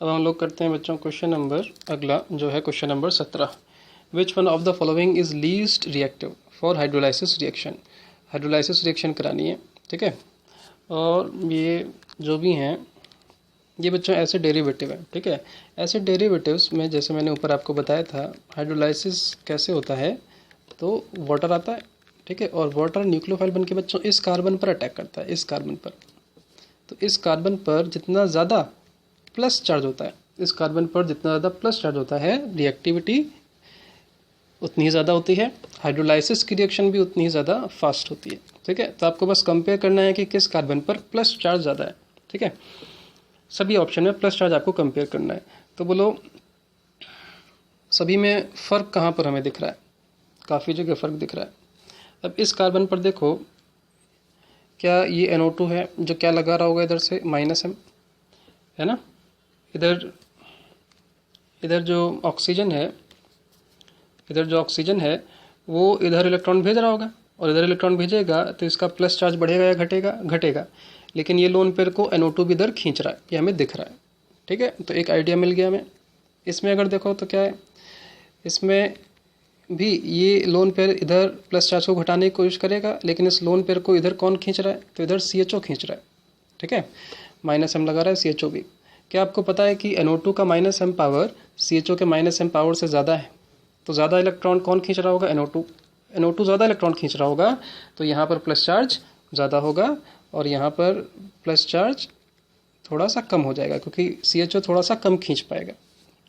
S1: अब हम लोग करते हैं बच्चों क्वेश्चन नंबर अगला, जो है question number 17। Which one of the following is least reactive for hydrolysis reaction. Hydrolysis reaction करानी है, ठीक है, और ये जो भी हैं ये बच्चों ऐसे डेरिवेटिव है, ठीक है। ऐसे डेरिवेटिव्स में जैसे मैंने ऊपर आपको बताया था, हाइड्रोलाइसिस कैसे होता है, तो वाटर आता है, ठीक है, और वाटर न्यूक्लियोफाइल बन के बच्चों इस कार्बन पर अटैक करता है, इस कार्बन पर। तो इस कार्बन पर जितना ज़्यादा प्लस चार्ज होता है, इस कार्बन पर जितना ज़्यादा प्लस चार्ज होता है, रिएक्टिविटी उतनी ही ज़्यादा होती है, हाइड्रोलाइसिस की रिएक्शन भी उतनी ही ज़्यादा फास्ट होती है, ठीक है। तो आपको बस कंपेयर करना है कि किस कार्बन पर प्लस चार्ज ज़्यादा है, ठीक है। सभी ऑप्शन में प्लस चार्ज आपको कंपेयर करना है। तो बोलो सभी में फ़र्क कहाँ पर हमें दिख रहा है, काफ़ी जगह फ़र्क दिख रहा है। अब इस कार्बन पर देखो, क्या ये NO2 है, जो क्या लगा रहा होगा इधर से -M, है ना। इधर जो ऑक्सीजन है, वो इधर इलेक्ट्रॉन भेज रहा होगा, और इधर इलेक्ट्रॉन भेजेगा तो इसका प्लस चार्ज बढ़ेगा या घटेगा, घटेगा। लेकिन ये लोन पेयर को NO2 भी इधर खींच रहा है, ये हमें दिख रहा है, ठीक है। तो एक आइडिया मिल गया हमें। इसमें अगर देखो तो क्या है, इसमें भी ये लोन पेयर इधर प्लस चार्ज को घटाने की कोशिश करेगा, लेकिन इस लोन पेयर को इधर कौन खींच रहा है, तो इधर CHO खींच रहा है, ठीक है, -M लगा रहा है, CHO भी। क्या आपको पता है कि NO2 का -M पावर CHO के -M पावर से ज़्यादा है, तो ज़्यादा इलेक्ट्रॉन कौन खींच रहा होगा, NO2 ज़्यादा इलेक्ट्रॉन खींच रहा होगा, तो यहाँ पर प्लस चार्ज ज़्यादा होगा और यहाँ पर प्लस चार्ज थोड़ा सा कम हो जाएगा, क्योंकि CHO थोड़ा सा कम खींच पाएगा।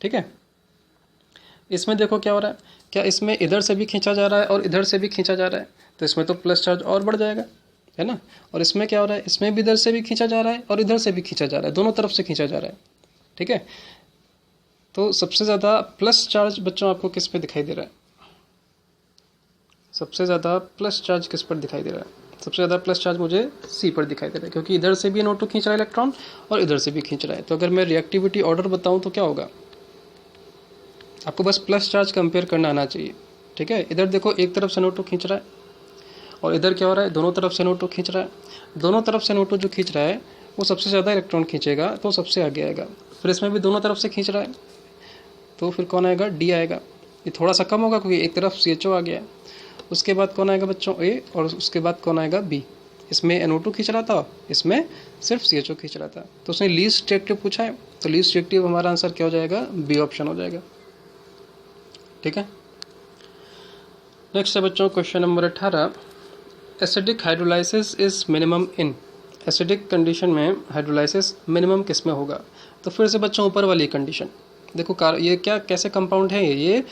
S1: ठीक है, इसमें देखो क्या हो रहा है, क्या इसमें इधर से भी खींचा जा रहा है और इधर से भी खींचा जा रहा है, तो इसमें तो प्लस चार्ज और बढ़ जाएगा, है ना। और इसमें क्या हो रहा है, इसमें भी इधर से भी खींचा जा रहा है और इधर से भी खींचा जा रहा है, दोनों तरफ से खींचा जा रहा है। ठीक है, तो सबसे ज़्यादा प्लस चार्ज बच्चों आपको किस पे दिखाई दे रहा है, सबसे ज़्यादा प्लस चार्ज किस पर दिखाई दे रहा है, सबसे ज़्यादा प्लस चार्ज मुझे C पर दिखाई दे रहा है, क्योंकि इधर से भी NO2 खींच रहा है इलेक्ट्रॉन और इधर से भी खींच रहा है। तो अगर मैं रिएक्टिविटी ऑर्डर बताऊं तो क्या होगा, आपको बस प्लस चार्ज कंपेयर करना आना चाहिए। ठीक है, इधर देखो एक तरफ से NO2 खींच रहा है और इधर क्या हो रहा है, दोनों तरफ से NO2 खींच रहा है। दोनों तरफ से NO2 जो खींच रहा है वो सबसे ज़्यादा इलेक्ट्रॉन खींचेगा, तो सबसे आगे आएगा। फिर इसमें भी दोनों तरफ से खींच रहा है, तो फिर कौन आएगा, D आएगा। ये थोड़ा सा कम होगा क्योंकि एक तरफ CHO आ गया। उसके बाद कौन आएगा बच्चों, A, और उसके बाद कौन आएगा, B। इसमें NO2 खींच रहा था, इसमें सिर्फ CHO खींच रहा था, तो उसने लीस्ट रिएक्टिव पूछा है, तो लीस्ट रिएक्टिव हमारा आंसर क्या हो जाएगा, B ऑप्शन हो जाएगा। ठीक है, नेक्स्ट है बच्चों question number 18, acidic hydrolysis is minimum in, acidic condition में हाइड्रोलाइसिस मिनिमम किस में होगा। तो फिर से बच्चों ऊपर वाली कंडीशन देखो, ये क्या कैसे कंपाउंड है, ये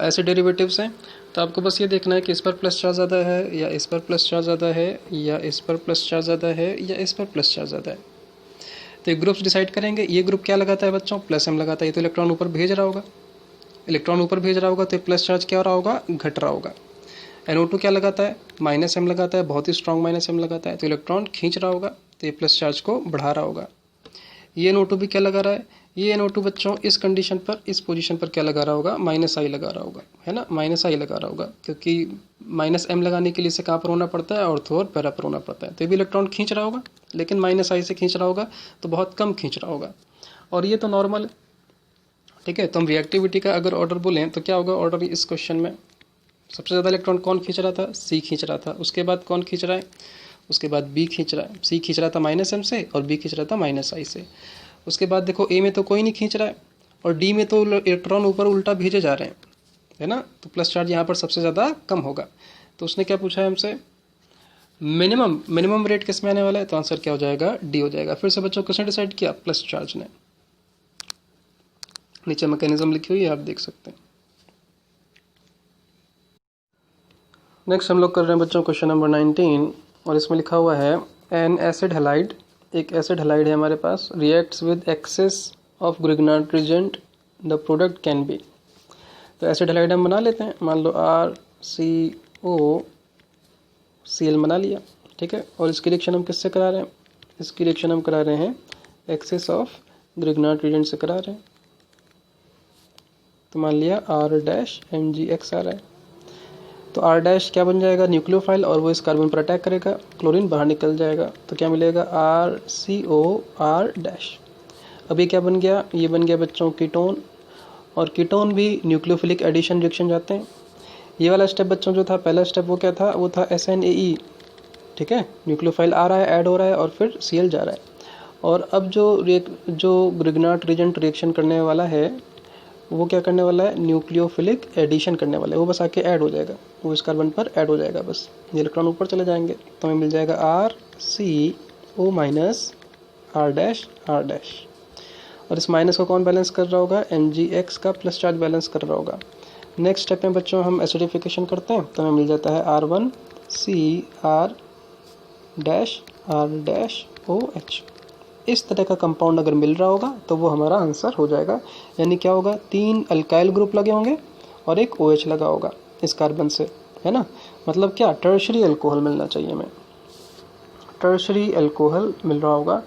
S1: ऐसे डेरिवेटिव्स हैं, तो आपको बस ये देखना है कि इस पर प्लस चार्ज ज़्यादा है या इस पर प्लस चार्ज ज़्यादा है या इस पर प्लस चार्ज ज़्यादा है या इस पर प्लस चार्ज ज़्यादा है। तो ये ग्रुप्स डिसाइड करेंगे। ये ग्रुप क्या लगाता है बच्चों, प्लस M लगाता है, ये तो इलेक्ट्रॉन ऊपर भेज रहा होगा, इलेक्ट्रॉन ऊपर भेज रहा होगा, तो प्लस चार्ज क्या हो रहा होगा, घट रहा होगा। NO2 क्या लगाता है, माइनस M लगाता है, बहुत ही स्ट्रॉन्ग माइनस M लगाता है, तो इलेक्ट्रॉन खींच रहा होगा, तो ये प्लस चार्ज को बढ़ा रहा होगा। ये NO2 भी क्या लगा रहा है, ये NO2 बच्चों इस कंडीशन पर, इस पोजीशन पर क्या लगा रहा होगा, -I लगा रहा होगा, है ना, -I लगा रहा होगा, क्योंकि -M लगाने के लिए इसे कहाँ पर होना पड़ता है, ऑर्थो और पैरा पर होना पड़ता है। तो ये भी इलेक्ट्रॉन खींच रहा होगा, लेकिन -I से खींच रहा होगा, तो बहुत कम खींच रहा होगा, और ये तो नॉर्मल है। ठीक है, तो हम रिएक्टिविटी का अगर ऑर्डर बोलें तो क्या होगा ऑर्डर इस क्वेश्चन में, सबसे ज़्यादा इलेक्ट्रॉन कौन खींच रहा था, C खींच रहा था। उसके बाद कौन खींच रहा है, उसके बाद B खींच रहा है। C खींच रहा था -M से और B खींच रहा था -I से। उसके बाद देखो A में तो कोई नहीं खींच रहा है और D में तो इलेक्ट्रॉन ऊपर उल्टा भेजे जा रहे हैं, है ना, तो प्लस चार्ज यहाँ पर सबसे ज़्यादा कम होगा। तो उसने क्या पूछा है हमसे, मिनिमम रेट किस में आने वाला है, तो आंसर क्या हो जाएगा, D हो जाएगा। फिर से बच्चों किसने डिसाइड किया, प्लस चार्ज ने। नीचे मैकेनिज्म लिखी हुई है, आप देख सकते हैं। नेक्स्ट हम लोग कर रहे हैं बच्चों क्वेश्चन नंबर 19, और इसमें लिखा हुआ है एन एसिड हैलाइड, एक एसिड हैलाइड है हमारे पास, reacts with excess of Grignard reagent, the product can be. तो एसिड हैलाइड हम बना लेते हैं, मान लो RCOCl बना लिया, ठीक है, और इसकी रिएक्शन हम किससे करा रहे हैं, इसकी रिएक्शन हम करा रहे हैं एक्सेस ऑफ ग्रिग्नार्ड रिजेंट से करा रहे हैं। तो मान लिया R-MgX आ रहा है, तो R- क्या बन जाएगा, न्यूक्लियोफाइल, और वो इस कार्बन पर अटैक करेगा, क्लोरीन बाहर निकल जाएगा, तो क्या मिलेगा RCOR-। अब ये क्या बन गया, ये बन गया बच्चों कीटोन, और कीटोन भी न्यूक्लियोफिलिक एडिशन रिएक्शन जाते हैं। ये वाला स्टेप बच्चों जो था, पहला स्टेप वो क्या था, वो था SNAE, ठीक है, न्यूक्लियोफाइल आ रहा है, ऐड हो रहा है और फिर Cl जा रहा है। और अब जो ग्रिग्नार्ड रिजेंट रिएक्शन करने वाला है वो क्या करने वाला है, न्यूक्लियोफिलिक एडिशन करने वाला है, वो बस आके ऐड हो जाएगा, वो इस कार्बन पर ऐड हो जाएगा, बस ये इलेक्ट्रॉन ऊपर चले जाएंगे, तो हमें मिल जाएगा RCO-R', और इस माइनस को कौन बैलेंस कर रहा होगा, MgX का प्लस चार्ज बैलेंस कर रहा होगा। नेक्स्ट स्टेप में बच्चों हम एसिडिफिकेशन करते हैं, तो हमें मिल जाता है R1CR'OH। इस तरह का कंपाउंड अगर मिल रहा होगा तो वो हमारा आंसर हो जाएगा। यानी क्या होगा, 3 अल्काइल ग्रुप लगे होंगे और एक OH लगा होगा इस कार्बन से, है ना, मतलब क्या, टर्शरी अल्कोहल मिलना चाहिए हमें, टर्शरी अल्कोहल मिल रहा होगा।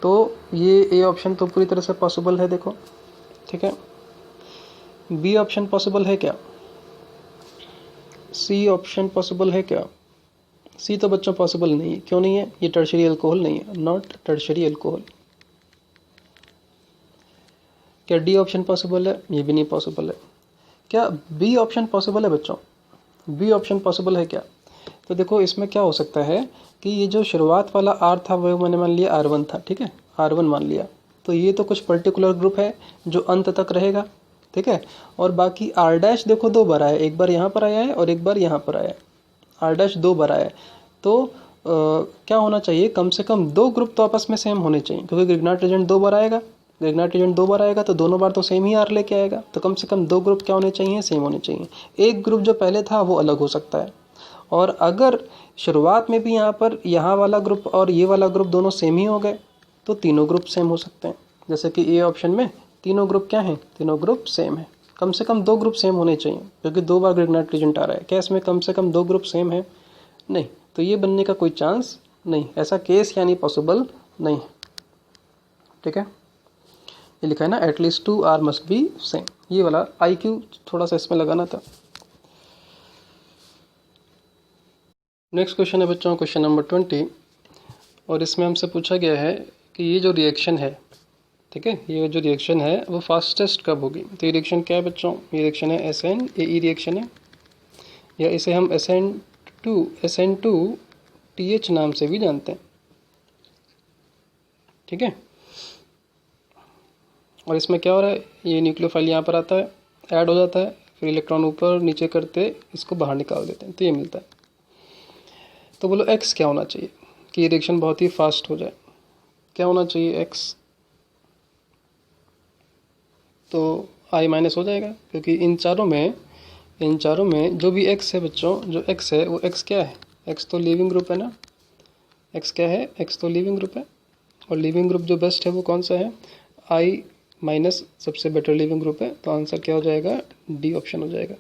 S1: तो ये A ऑप्शन तो पूरी तरह से पॉसिबल है, देखो, ठीक है। B ऑप्शन पॉसिबल है क्या, C ऑप्शन पॉसिबल है क्या, C तो बच्चों पॉसिबल नहीं है, क्यों नहीं है, ये टर्शरी अल्कोहल नहीं है, नॉट टर्शरी अल्कोहल। क्या D ऑप्शन पॉसिबल है, ये भी नहीं पॉसिबल है। क्या B ऑप्शन पॉसिबल है बच्चों, B ऑप्शन पॉसिबल है क्या, तो देखो इसमें क्या हो सकता है कि ये जो शुरुआत वाला R था वो मैंने मान लिया R1 था, ठीक है, R1 मान लिया, तो ये तो कुछ पर्टिकुलर ग्रुप है जो अंत तक रहेगा, ठीक है, और बाकी R' देखो 2 बार आया, एक बार यहाँ पर आया है और एक बार यहाँ पर आया है, R' 2 बार आया है, तो क्या होना चाहिए, कम से कम 2 ग्रुप तो आपस में सेम होने चाहिए, क्योंकि ग्रिग्नार्ड रीजेंट 2 बार आएगा, ग्रिग्नार्ड रीजेंट 2 बार आएगा तो दोनों बार तो सेम ही आर लेके आएगा, तो कम से कम 2 ग्रुप क्या होने चाहिए, सेम होने चाहिए। एक ग्रुप जो पहले था वो अलग हो सकता है, और अगर शुरुआत में भी यहाँ पर यहाँ वाला ग्रुप और ये वाला ग्रुप दोनों सेम ही हो गए तो तीनों ग्रुप सेम हो सकते हैं। जैसे कि ए ऑप्शन में तीनों ग्रुप क्या हैं, तीनों ग्रुप सेम है। कम से कम 2 ग्रुप सेम होने चाहिए, क्योंकि 2 बार ग्रिग्नार्ड रीजेंट आ रहा है। क्या इसमें कम से कम 2 ग्रुप सेम है? नहीं, तो ये बनने का कोई चांस नहीं, ऐसा केस यानी पॉसिबल नहीं। ठीक है, ये लिखा है ना, at least 2 are must be same. ये वाला IQ थोड़ा सा इसमें लगाना था। नेक्स्ट क्वेश्चन है बच्चों, क्वेश्चन नंबर 20, और इसमें हमसे पूछा गया है कि ये जो रिएक्शन है, ठीक है, ये जो रिएक्शन है वो फास्टेस्ट कब होगी। तो ये रिएक्शन क्या है बच्चों, ये रिएक्शन है SN-AE रिएक्शन है, या इसे हम SN2TH नाम से भी जानते हैं। ठीक है, और इसमें क्या हो रहा है, ये न्यूक्लियोफाइल यहाँ पर आता है, ऐड हो जाता है, फिर इलेक्ट्रॉन ऊपर नीचे करते इसको बाहर निकाल देते हैं, तो ये मिलता है। तो बोलो x क्या होना चाहिए कि ये रिएक्शन बहुत ही फास्ट हो जाए, क्या होना चाहिए x? तो I माइनस हो जाएगा, क्योंकि इन चारों में जो भी x है बच्चों, जो x है वो x क्या है, x तो लीविंग ग्रुप है ना, x क्या है, x तो लीविंग ग्रुप है, और लीविंग ग्रुप जो बेस्ट है वो कौन सा है, I माइनस सबसे बेटर लीविंग ग्रुप है, तो आंसर क्या हो जाएगा, D ऑप्शन हो जाएगा।